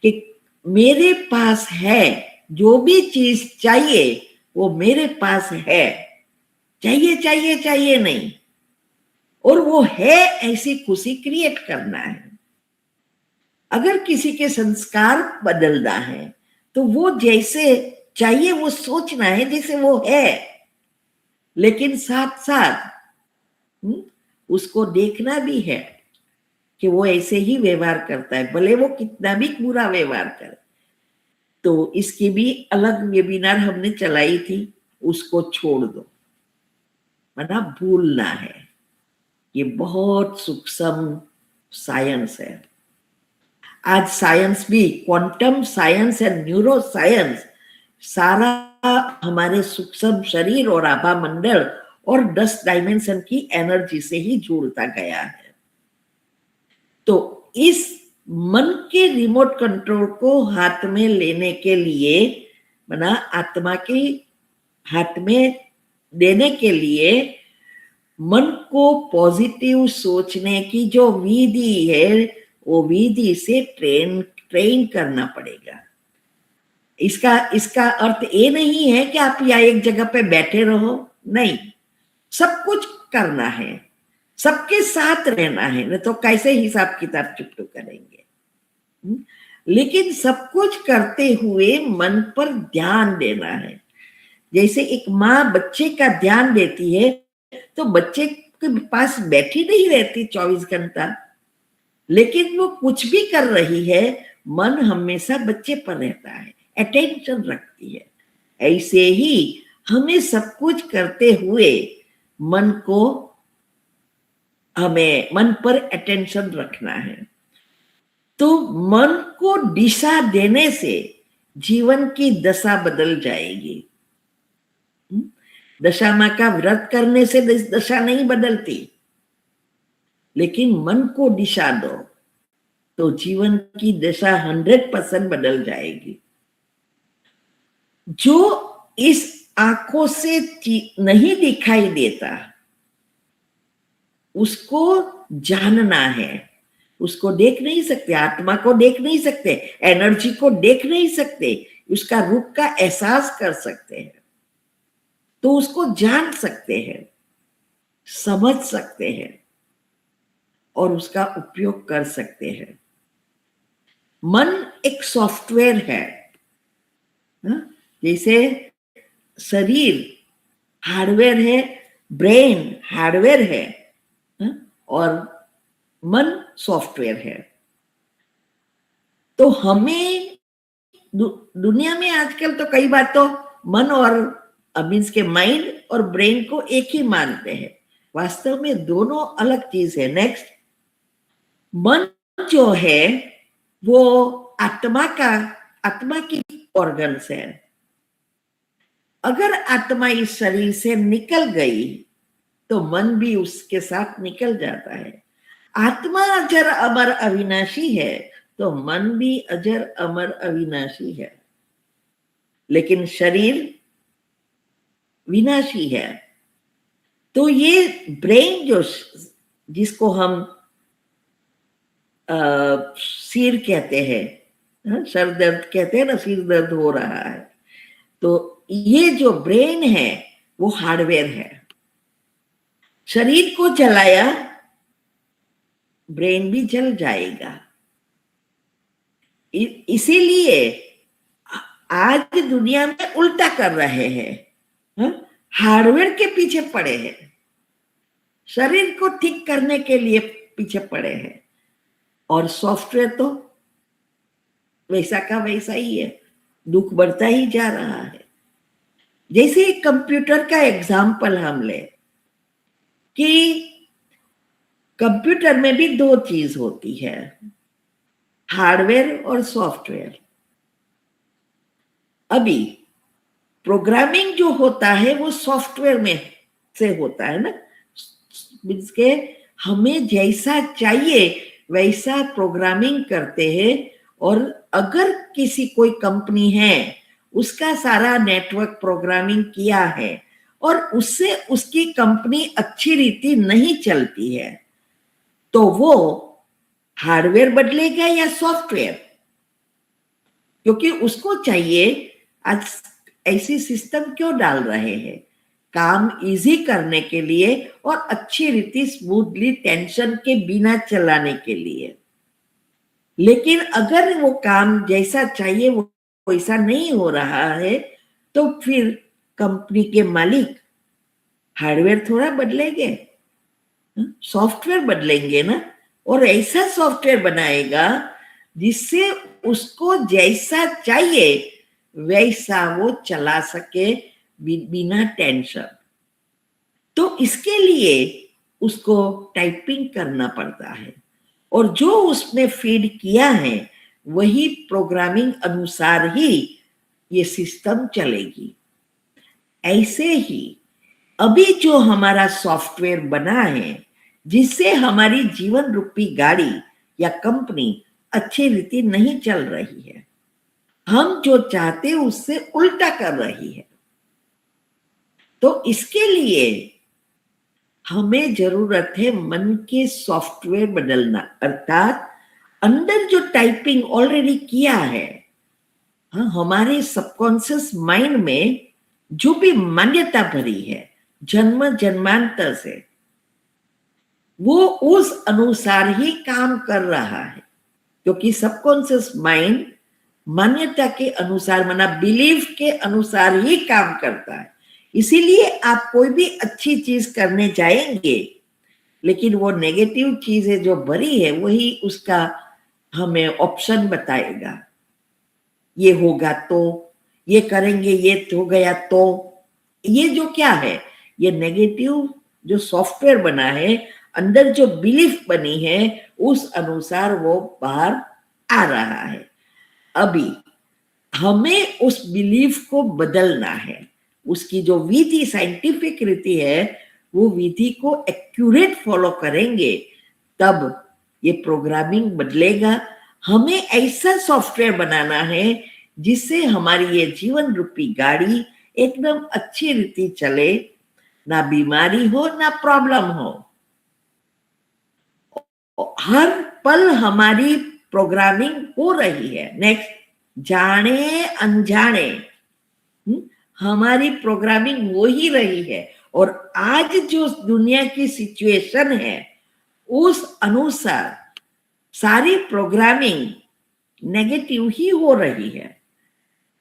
कि मेरे पास है, जो भी चीज चाहिए वो मेरे पास है, चाहिए चाहिए चाहिए नहीं, और वो है ऐसी खुशी क्रिएट करना है। अगर किसी के संस्कार बदलना है तो वो जैसे चाहिए वो सोचना है जैसे वो है, लेकिन साथ साथ उसको देखना भी है कि वो ऐसे ही व्यवहार करता है, भले वो कितना भी बुरा व्यवहार करे। तो इसकी भी अलग वेबिनार हमने चलाई थी, उसको छोड़ दो, माना भूलना है। ये बहुत सूक्ष्म साइंस है। आज साइंस भी, quantum science and neuro science, सारा हमारे सूक्ष्म शरीर और आभा मंडल और 10 डायमेंशन की एनर्जी से ही जुड़ता गया है। तो इस मन के रिमोट कंट्रोल को हाथ में लेने के लिए, माना आत्मा के हाथ में देने के लिए, मन को पॉजिटिव सोचने की जो विधि है वो विधि से ट्रेन करना पड़ेगा। इसका अर्थ ये नहीं है कि आप यहाँ एक जगह पे बैठे रहो, नहीं, सब कुछ करना है, सबके साथ रहना है, नहीं तो कैसे हिसाब किताब चुप करेंगे। लेकिन सब कुछ करते हुए मन पर ध्यान देना है। जैसे एक माँ बच्चे का ध्यान देती है तो बच्चे के पास बैठी नहीं रहती 24 घंटा, लेकिन वो कुछ भी कर रही है, मन हमेशा बच्चे पर रहता है, अटेंशन रखती है। ऐसे ही हमें सब कुछ करते हुए हमें मन पर अटेंशन रखना है। तो मन को दिशा देने से जीवन की दशा बदल जाएगी। दशा माँ का व्रत करने से दशा नहीं बदलती, लेकिन मन को दिशा दो तो जीवन की दशा 100% बदल जाएगी। जो इस आंखों से नहीं दिखाई देता उसको जानना है। उसको देख नहीं सकते, आत्मा को देख नहीं सकते, एनर्जी को देख नहीं सकते, उसका रूप का एहसास कर सकते हैं, तो उसको जान सकते हैं, समझ सकते हैं और उसका उपयोग कर सकते हैं। मन एक सॉफ्टवेयर है, जैसे शरीर हार्डवेयर है, ब्रेन हार्डवेयर है, और मन सॉफ्टवेयर है। तो हमें दुनिया में आजकल तो कई बार तो मन और मीन्स के माइंड और ब्रेन को एक ही मानते हैं। वास्तव में दोनों अलग चीज है। नेक्स्ट, मन जो है वो आत्मा की ऑर्गन्स है। अगर आत्मा इस शरीर से निकल गई तो मन भी उसके साथ निकल जाता है। आत्मा अजर अमर अविनाशी है तो मन भी अजर अमर अविनाशी है, लेकिन शरीर विनाशी है। तो ये ब्रेन जो जिसको हम सिर कहते हैं, सर दर्द कहते हैं ना, सिर दर्द हो रहा है, तो ये जो ब्रेन है वो हार्डवेयर है। शरीर को जलाया, ब्रेन भी जल जाएगा। इसीलिए आज दुनिया में उल्टा कर रहे हैं, हार्डवेयर के पीछे पड़े हैं, शरीर को ठीक करने के लिए पीछे पड़े हैं, और सॉफ्टवेयर तो वैसा का वैसा ही है, दुख बढ़ता ही जा रहा है। जैसे कंप्यूटर का एग्जाम्पल हम ले कि कंप्यूटर में भी दो चीज होती है, हार्डवेयर और सॉफ्टवेयर। अभी प्रोग्रामिंग जो होता है वो सॉफ्टवेयर में से होता है ना, मीन्स के हमें जैसा चाहिए वैसा प्रोग्रामिंग करते हैं। और अगर किसी कोई कंपनी है उसका सारा नेटवर्क प्रोग्रामिंग किया है और उससे उसकी कंपनी अच्छी रीति नहीं चलती है तो वो हार्डवेयर बदलेगा या सॉफ्टवेयर, क्योंकि उसको चाहिए आज ऐसी सिस्टम क्यों डाल रहे हैं, काम इजी करने के लिए और अच्छी रीति स्मूथली टेंशन के बिना चलाने के लिए। लेकिन अगर वो काम जैसा चाहिए वो वैसा नहीं हो रहा है तो फिर कंपनी के मालिक हार्डवेयर थोड़ा बदलेंगे, सॉफ्टवेयर बदलेंगे ना, और ऐसा सॉफ्टवेयर बनाएगा जिससे उसको जैसा चाहिए वैसा वो चला सके बिना टेंशन। तो इसके लिए उसको टाइपिंग करना पड़ता है और जो उसमें फीड किया है वही प्रोग्रामिंग अनुसार ही ये सिस्टम चलेगी। ऐसे ही अभी जो हमारा सॉफ्टवेयर बना है जिससे हमारी जीवन रूपी गाड़ी या कंपनी अच्छी रीति नहीं चल रही है, हम जो चाहते उससे उल्टा कर रही है, तो इसके लिए हमें जरूरत है मन के सॉफ्टवेयर बदलना, अर्थात अंदर जो टाइपिंग ऑलरेडी किया है, हमारे सबकॉन्शियस माइंड में जो भी मान्यता भरी है जन्म जन्मांतर से, वो उस अनुसार ही काम कर रहा है। क्योंकि सबकॉन्शियस माइंड मान्यता के अनुसार, माना बिलीफ के अनुसार ही काम करता है। इसीलिए आप कोई भी अच्छी चीज करने जाएंगे लेकिन वो नेगेटिव चीजें जो भरी है वही उसका हमें ऑप्शन बताएगा, ये होगा तो, ये करेंगे ये हो गया तो। ये जो क्या है, ये नेगेटिव जो सॉफ्टवेयर बना है, अंदर जो बिलीफ बनी है उस अनुसार वो बाहर आ रहा है। अभी हमें उस बिलीफ को बदलना है। उसकी जो विधि साइंटिफिक रीति है वो विधि को एक्यूरेट फॉलो करेंगे तब ये प्रोग्रामिंग बदलेगा। हमें ऐसा सॉफ्टवेयर बनाना है जिससे हमारी ये जीवन रूपी गाड़ी एकदम अच्छी रीति चले, ना बीमारी हो ना प्रॉब्लम हो। हर पल हमारी प्रोग्रामिंग हो रही है। नेक्स्ट, जाने अनजाने हमारी प्रोग्रामिंग हो ही रही है और आज जो दुनिया की सिचुएशन है उस अनुसार सारी प्रोग्रामिंग नेगेटिव ही हो रही है।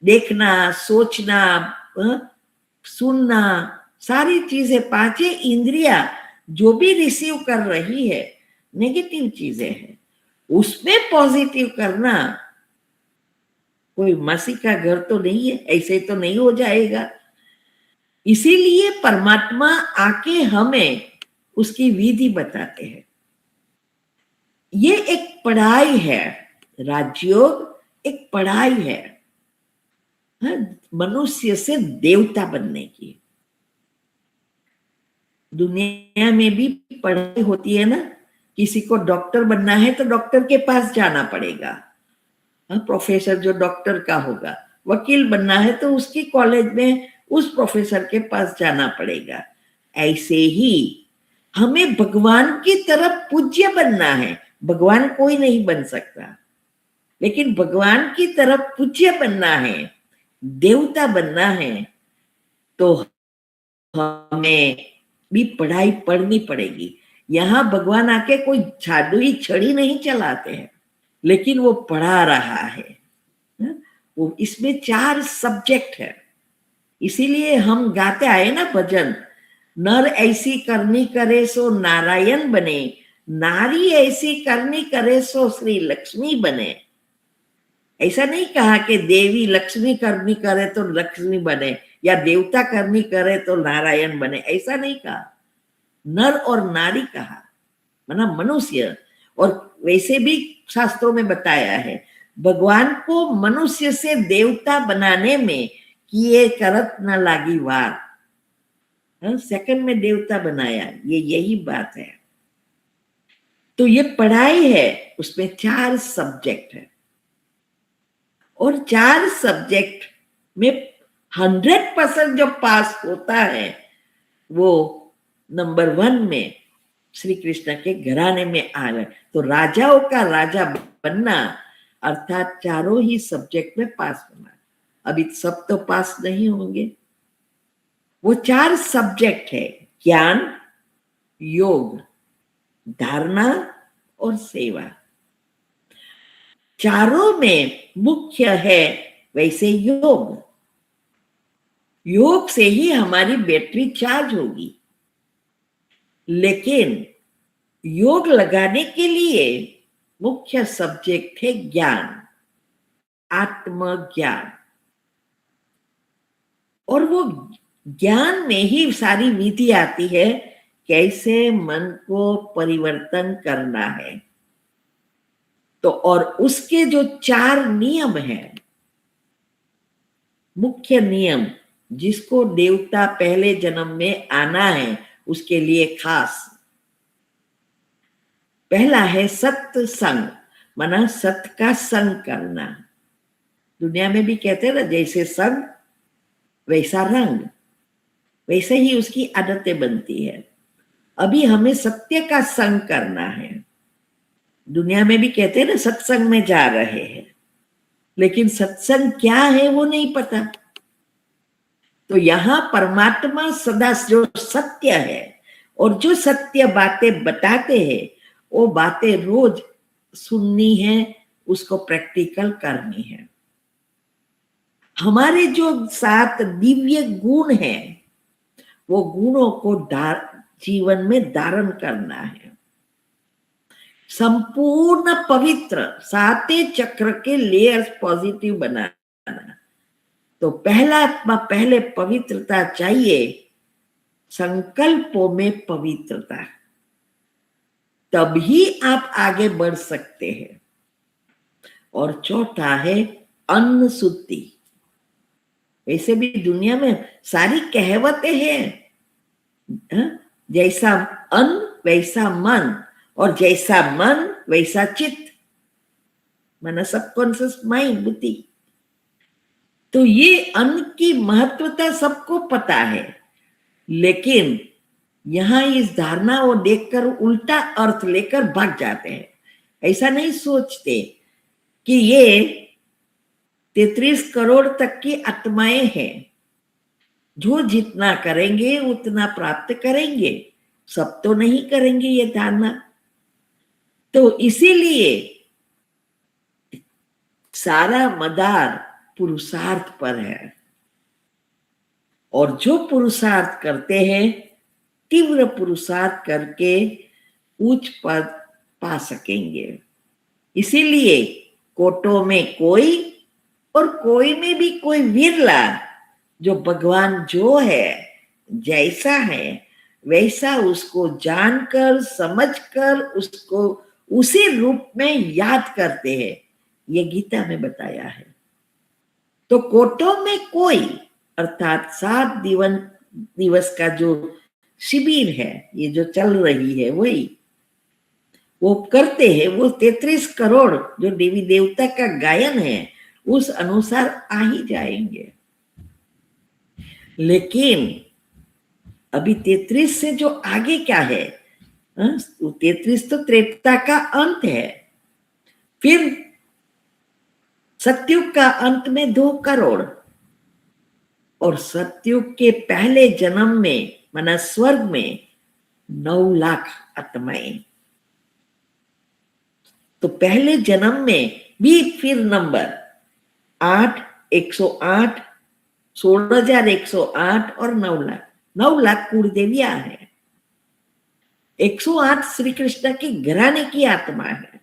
देखना, सोचना, सुनना, सारी चीजें, पांचों इंद्रियां जो भी रिसीव कर रही है नेगेटिव चीजें हैं। उसमें पॉजिटिव करना कोई मासी का घर तो नहीं है, ऐसे तो नहीं हो जाएगा। इसीलिए परमात्मा आके हमें उसकी विधि बताते हैं। ये एक पढ़ाई है, राजयोग एक पढ़ाई है, हाँ, मनुष्य से देवता बनने की। दुनिया में भी पढ़ाई होती है ना, किसी को डॉक्टर बनना है तो डॉक्टर के पास जाना पड़ेगा, हाँ, प्रोफेसर जो डॉक्टर का होगा। वकील बनना है तो उसकी कॉलेज में उस प्रोफेसर के पास जाना पड़ेगा। ऐसे ही हमें भगवान की तरफ पूज्य बनना है। भगवान कोई नहीं बन सकता, लेकिन भगवान की तरफ पूज्य बनना है, देवता बनना है, तो हमें भी पढ़ाई पढ़नी पड़ेगी। यहाँ भगवान आके कोई जादुई छड़ी नहीं चलाते हैं, लेकिन वो पढ़ा रहा है। वो इसमें 4 सब्जेक्ट है। इसीलिए हम गाते आए ना भजन, नर ऐसी करनी करे सो नारायण बने, नारी ऐसी करनी करे सो श्री लक्ष्मी बने। ऐसा नहीं कहा कि देवी लक्ष्मी करनी करे तो लक्ष्मी बने, या देवता करनी करे तो नारायण बने, ऐसा नहीं कहा। नर और नारी कहा, माना मनुष्य। और वैसे भी शास्त्रों में बताया है, भगवान को मनुष्य से देवता बनाने में किए करत न लागी वार, सेकंड में देवता बनाया, ये यही बात है। तो ये पढ़ाई है, उसमें 4 सब्जेक्ट है, और 4 सब्जेक्ट में 100% जो पास होता है वो नंबर 1 में श्री कृष्ण के घराने में आ गए। तो राजाओं का राजा बनना अर्थात 4 ही सब्जेक्ट में पास होना। अभी सब तो पास नहीं होंगे। वो 4 सब्जेक्ट है, ज्ञान, योग, धारणा और सेवा। चारों में मुख्य है वैसे योग। योग से ही हमारी बैटरी चार्ज होगी, लेकिन योग लगाने के लिए मुख्य सब्जेक्ट है ज्ञान, आत्मज्ञान। और वो ज्ञान में ही सारी विधि आती है, कैसे मन को परिवर्तन करना है। तो और उसके जो 4 नियम हैं, मुख्य नियम, जिसको देवता पहले जन्म में आना है उसके लिए खास, पहला है सत्य संग, माना सत्य का संग करना। दुनिया में भी कहते हैं ना, जैसे संग वैसा रंग, वैसे ही उसकी आदतें बनती है। अभी हमें सत्य का संग करना है। दुनिया में भी कहते हैं ना, सत्संग में जा रहे हैं, लेकिन सत्संग क्या है वो नहीं पता। तो यहां परमात्मा सदा जो सत्य है और जो सत्य बातें बताते हैं, वो बातें रोज सुननी है, उसको प्रैक्टिकल करनी है। हमारे जो 7 दिव्य गुण हैं, वो गुणों को जीवन में धारण करना है। संपूर्ण पवित्र 7 चक्र के लेयर्स पॉजिटिव बनाना। तो पहले पवित्रता चाहिए, संकल्पों में पवित्रता, तभी आप आगे बढ़ सकते हैं। और चौथा है अन्न शुद्धि। वैसे भी दुनिया में सारी कहावतें हैं, जैसा अन्न वैसा मन, और जैसा मन वैसा चित्त, माना सबकॉन्शियस माइंड, बुद्धि। तो ये अन्न की महत्वता सबको पता है, लेकिन यहां इस धारणा को देखकर उल्टा अर्थ लेकर भाग जाते हैं। ऐसा नहीं सोचते कि ये 33 करोड़ तक की आत्माएं हैं, जो जितना करेंगे उतना प्राप्त करेंगे, सब तो नहीं करेंगे, ये धारणा। तो इसीलिए सारा मदार पुरुषार्थ पर है, और जो पुरुषार्थ करते हैं, तीव्र पुरुषार्थ करके उच्च पद पा सकेंगे। इसीलिए कोटों में कोई और कोई में भी कोई विरला जो भगवान जो है, जैसा है वैसा उसको जानकर समझकर उसको उसी रूप में याद करते हैं। ये गीता में बताया है। तो कोटों में कोई अर्थात 7 दिवस का जो शिविर है, ये जो चल रही है, वही वो करते हैं। वो 33 करोड़ जो देवी देवता का गायन है उस अनुसार आ ही जाएंगे। लेकिन अभी 33 से जो आगे क्या है, 33 तो त्रेता का अंत है। फिर सतयुग का अंत में 2 करोड़, और सतयुग के पहले जन्म में माना स्वर्ग में 9 लाख आत्माएं। तो पहले जन्म में भी फिर नंबर 8, 108, 16,108 और 9 लाख। 9 लाख कुलदेवियां है। 108 श्री कृष्ण की घराने की आत्मा है।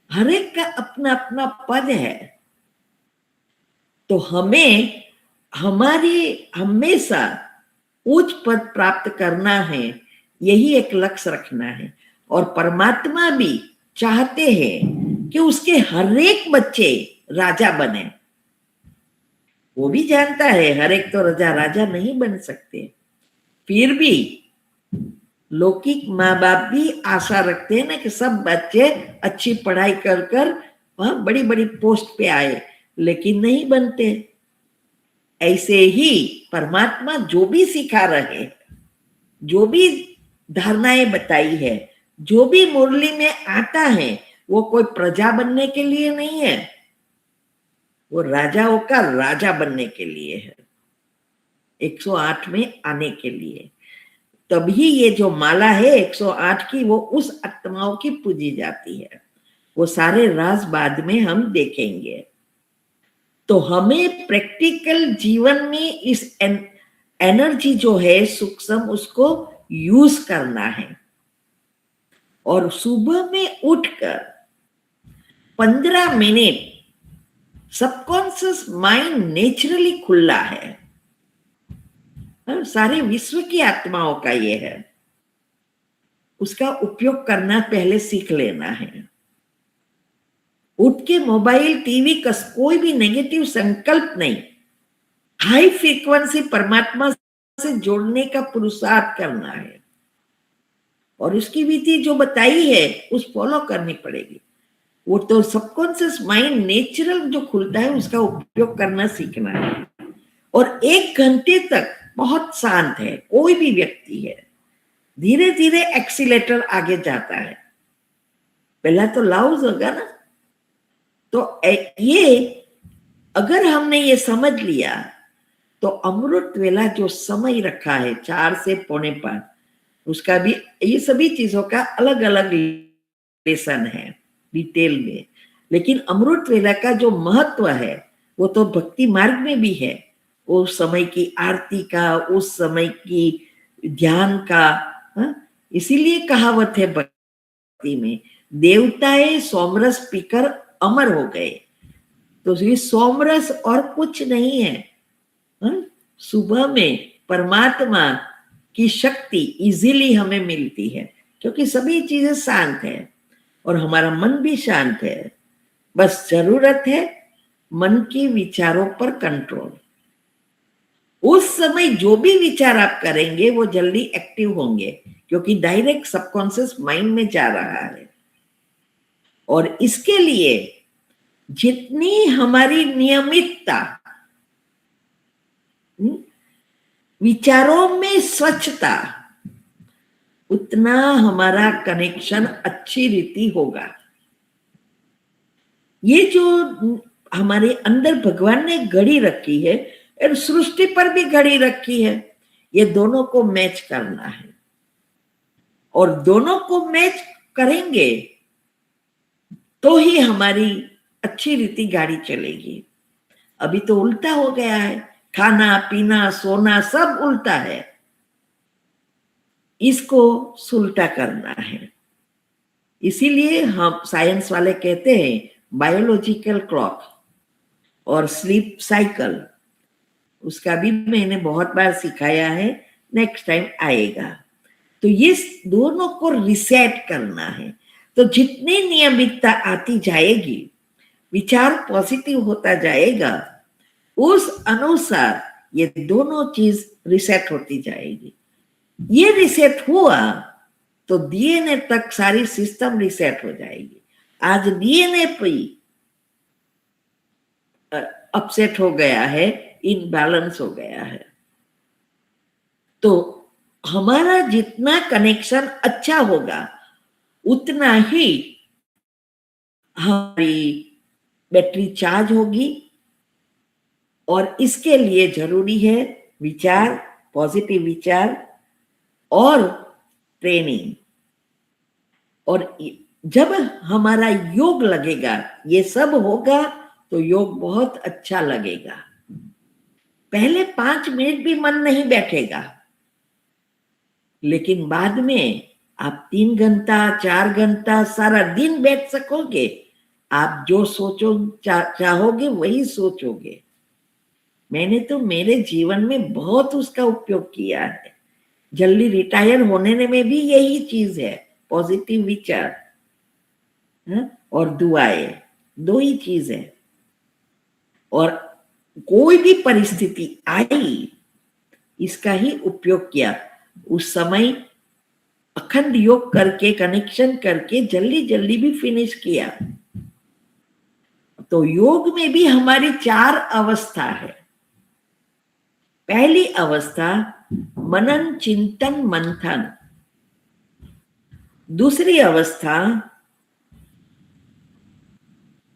हर एक का अपना अपना पद है। तो हमें हमारी हमेशा उच्च पद प्राप्त करना है, यही एक लक्ष्य रखना है। और परमात्मा भी चाहते हैं कि उसके हर एक बच्चे राजा बने। वो भी जानता है हर एक तो राजा नहीं बन सकते, फिर भी लौकिक माँ बाप भी आशा रखते हैं ना कि सब बच्चे अच्छी पढ़ाई कर कर वहां बड़ी बड़ी पोस्ट पे आए, लेकिन नहीं बनते। ऐसे ही परमात्मा जो भी सिखा रहे, जो भी धारणाएं बताई है, जो भी मुरली में आता है, वो कोई प्रजा बनने के लिए नहीं है, वो राजाओं का राजा बनने के लिए है, 108 में आने के लिए। तभी ये जो माला है 108 की, वो उस आत्माओं की पूजी जाती है। वो सारे राज बाद में हम देखेंगे। तो हमें प्रैक्टिकल जीवन में इस एनर्जी जो है सूक्ष्म, उसको यूज करना है। और सुबह में उठकर 15 मिनट सबकॉन्शियस माइंड नेचुरली खुला है। सारे विश्व की आत्माओं का ये है, उसका उपयोग करना पहले सीख लेना है। उठ के मोबाइल टीवी का कोई भी नेगेटिव संकल्प नहीं, हाई फ्रीक्वेंसी परमात्मा से जोड़ने का पुरुषार्थ करना है। और उसकी विधि जो बताई है उस फॉलो करनी पड़ेगी। वो तो सबकॉन्शियस माइंड नेचुरल जो खुलता है उसका उपयोग करना सीखना है। और 1 घंटे तक बहुत शांत है, कोई भी व्यक्ति है, धीरे धीरे एक्सीलेटर आगे जाता है। पहला तो लाउज होगा ना। तो ये अगर हमने ये समझ लिया तो अमृत वेला जो समय रखा है 4 से 4:45, उसका भी ये सभी चीजों का अलग अलग लेसन है डिटेल में। लेकिन अमृत वेला का जो महत्व है वो तो भक्ति मार्ग में भी है। उस समय की आरती का, उस समय की ध्यान का, इसीलिए कहावत है भक्ति में, देवताएं सोमरस पीकर अमर हो गए। तो ये सोमरस और कुछ नहीं है। सुबह में परमात्मा की शक्ति इजीली हमें मिलती है, क्योंकि सभी चीजें शांत है और हमारा मन भी शांत है। बस जरूरत है मन की विचारों पर कंट्रोल। उस समय जो भी विचार आप करेंगे वो जल्दी एक्टिव होंगे, क्योंकि डायरेक्ट सबकॉन्शियस माइंड में जा रहा है। और इसके लिए जितनी हमारी नियमितता, विचारों में स्वच्छता, उतना हमारा कनेक्शन अच्छी रीति होगा। ये जो हमारे अंदर भगवान ने घड़ी रखी है और सृष्टि पर भी घड़ी रखी है, ये दोनों को मैच करना है। और दोनों को मैच करेंगे तो ही हमारी अच्छी रीति गाड़ी चलेगी। अभी तो उल्टा हो गया है, खाना पीना सोना सब उल्टा है। इसको सुलटा करना है। इसीलिए हम साइंस वाले कहते हैं बायोलॉजिकल क्लॉक, और स्लीप साइकिल, उसका भी मैंने बहुत बार सिखाया है, नेक्स्ट टाइम आएगा। तो ये दोनों को रिसेट करना है। तो जितनी नियमितता आती जाएगी, विचार पॉजिटिव होता जाएगा, उस अनुसार ये दोनों चीज रिसेट होती जाएगी। ये रिसेट हुआ तो डीएनए तक सारी सिस्टम रिसेट हो जाएगी। आज डीएनए पे अपसेट हो गया है, इनबैलेंस हो गया है। तो हमारा जितना कनेक्शन अच्छा होगा उतना ही हमारी बैटरी चार्ज होगी। और इसके लिए जरूरी है विचार, पॉजिटिव विचार और ट्रेनिंग। और जब हमारा योग लगेगा, ये सब होगा तो योग बहुत अच्छा लगेगा। पहले 5 मिनट भी मन नहीं बैठेगा, लेकिन बाद में आप 3 घंटा 4 घंटा सारा दिन बैठ सकोगे। आप जो सोचो चाहोगे वही सोचोगे। मैंने तो मेरे जीवन में बहुत उसका उपयोग किया है। जल्दी रिटायर होने में भी यही चीज है, पॉजिटिव विचार और दुआएं, 2 ही चीज है। और कोई भी परिस्थिति आई, इसका ही उपयोग किया। उस समय अखंड योग करके, कनेक्शन करके जल्दी जल्दी भी फिनिश किया। तो योग में भी हमारी 4 अवस्था है। पहली अवस्था मनन चिंतन मंथन, दूसरी अवस्था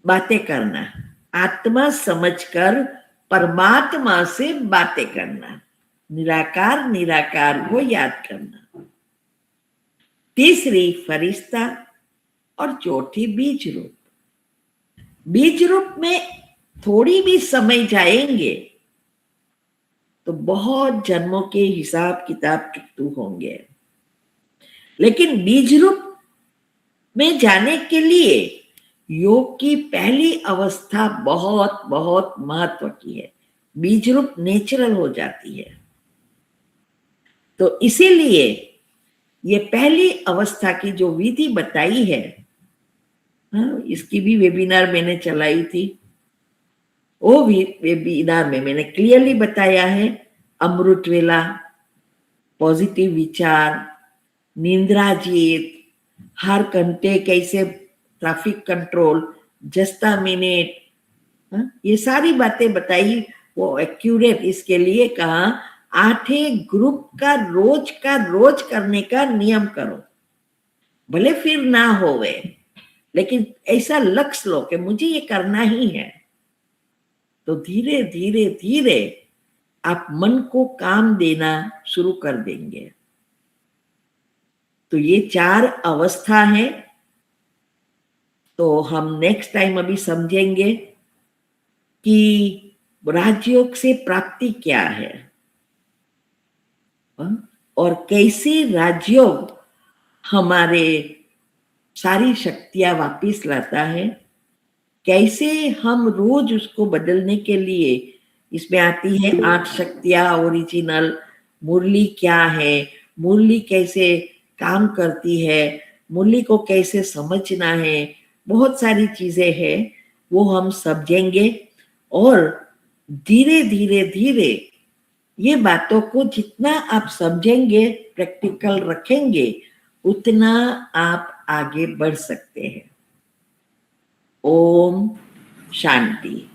बातें करना, आत्मा समझकर परमात्मा से बातें करना, निराकार निराकार को याद करना, तीसरी फरिश्ता और चौथी बीज रूप। बीज रूप में थोड़ी भी समय जाएंगे तो बहुत जन्मों के हिसाब किताब चुकतू होंगे। लेकिन बीज रूप में जाने के लिए योग की पहली अवस्था बहुत बहुत महत्व की है। बीज रूप नेचुरल हो जाती है। तो इसीलिए ये पहली अवस्था की जो विधि बताई है, इसकी भी वेबिनार मैंने चलाई थी। वो भी वेबिनार में मैंने क्लियरली बताया है। अमृत वेला, पॉजिटिव विचार, निंद्रा जीत, हर घंटे कैसे ट्रैफिक कंट्रोल, जस्ता मिनट, ये सारी बातें बताई। वो एक्यूरेट, इसके लिए कहा 8 ग्रुप का रोज करने का नियम करो। भले फिर ना होवे, लेकिन ऐसा लक्ष्य लो कि मुझे ये करना ही है। तो धीरे धीरे धीरे आप मन को काम देना शुरू कर देंगे। तो ये 4 अवस्था है। तो हम नेक्स्ट टाइम अभी समझेंगे कि राजयोग से प्राप्ति क्या है और कैसे राजयोग हमारे सारी शक्तियां वापिस लाता है, कैसे हम रोज उसको बदलने के लिए, इसमें आती है 8 शक्तियां ओरिजिनल, मुरली क्या है, मुरली कैसे काम करती है, मुरली को कैसे समझना है, बहुत सारी चीजें हैं, वो हम समझेंगे। और धीरे धीरे धीरे ये बातों को जितना आप समझेंगे, प्रैक्टिकल रखेंगे, उतना आप आगे बढ़ सकते हैं। ओम शांति।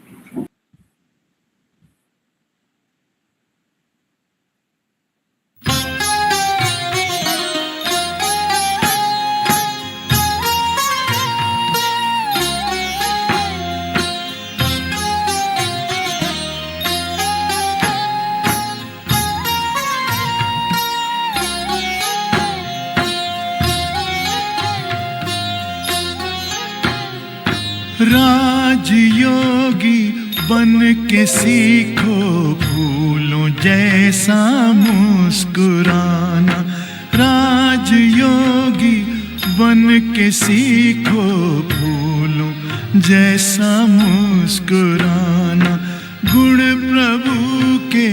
राजयोगी बन के सीखो, फूलों जैसा मुस्कुराना। राजयोगी बन के सीखो, फूलों जैसा मुस्कुराना, गुण प्रभु के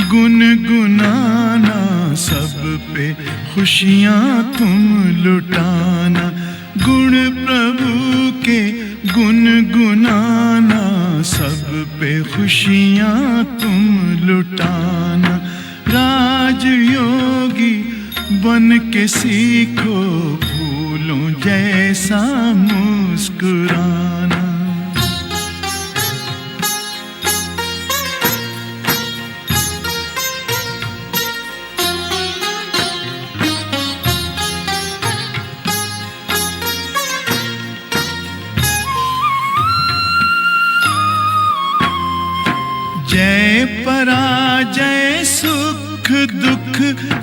गुनगुनाना, सब पे खुशियाँ तुम लुटाना। गुण प्रभु के गुनगुनाना, सब पे खुशियाँ तुम लुटाना। राजयोगी बन के सीखो, फूलों जैसा मुस्कुराना। जय पराजय सुख दुख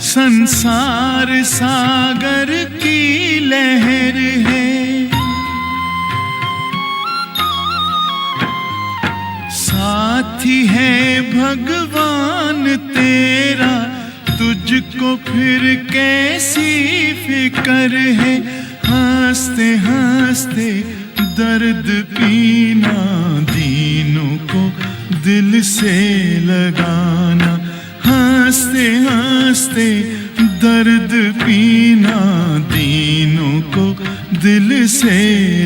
संसार सागर की लहर है। साथी है भगवान तेरा, तुझको फिर कैसी फिकर है। हंसते हंसते दर्द पीना, दीनों को दिल से लगाना। हंसते हंसते दर्द पीना, दीनों को दिल से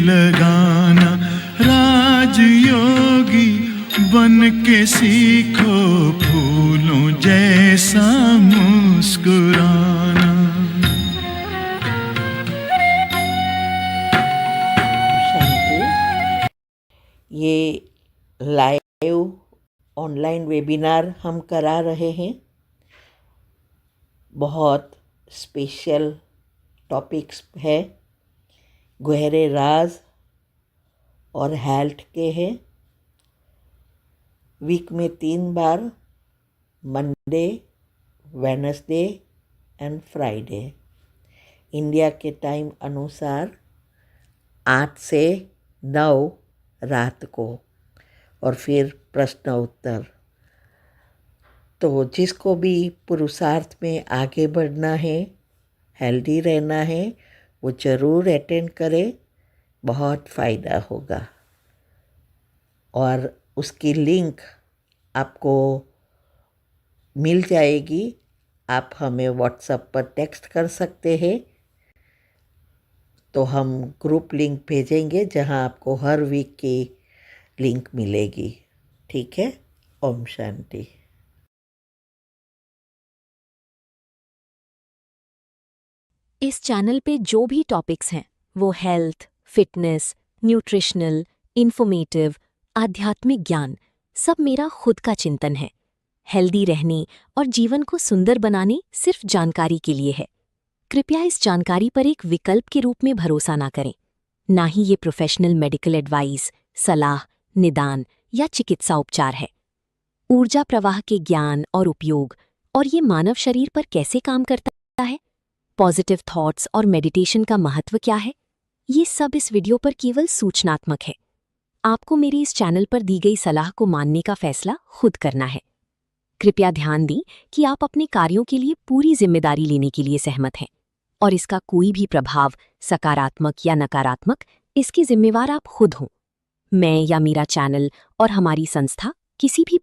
लगाना। राजयोगी बन के सीखो, फूलों जैसा मुस्कुराना। ये लाइव ऑनलाइन वेबिनार हम करा रहे हैं। बहुत स्पेशल टॉपिक्स है, गहरे राज और हेल्थ के हैं। वीक में 3 बार, Monday, Wednesday and Friday, India के टाइम अनुसार 8 से 9 रात को, और फिर प्रश्न उत्तर। तो जिसको भी पुरुषार्थ में आगे बढ़ना है, हेल्दी रहना है, वो ज़रूर अटेंड करे, बहुत फ़ायदा होगा। और उसकी लिंक आपको मिल जाएगी, आप हमें व्हाट्सएप पर टेक्स्ट कर सकते हैं, तो हम ग्रुप लिंक भेजेंगे जहां आपको हर वीक की लिंक मिलेगी। ठीक है, ओम शांति। इस चैनल पे जो भी टॉपिक्स हैं वो हेल्थ, फिटनेस, न्यूट्रिशनल, इंफॉर्मेटिव, आध्यात्मिक ज्ञान, सब मेरा खुद का चिंतन है। हेल्दी रहने और जीवन को सुंदर बनाने सिर्फ जानकारी के लिए है। कृपया इस जानकारी पर एक विकल्प के रूप में भरोसा ना करें। ना ही ये प्रोफेशनल मेडिकल एडवाइस, सलाह, निदान या चिकित्सा उपचार है। ऊर्जा प्रवाह के ज्ञान और उपयोग और ये मानव शरीर पर कैसे काम करता है, पॉजिटिव थॉट्स और मेडिटेशन का महत्व क्या है, ये सब इस वीडियो पर केवल सूचनात्मक है। आपको मेरी इस चैनल पर दी गई सलाह को मानने का फैसला खुद करना है। कृपया ध्यान दें कि आप अपने कार्यों के लिए पूरी जिम्मेदारी लेने के लिए सहमत हैं और इसका कोई भी प्रभाव, सकारात्मक या नकारात्मक, इसके जिम्मेवार आप खुद हों। मैं या मेरा चैनल और हमारी संस्था किसी भी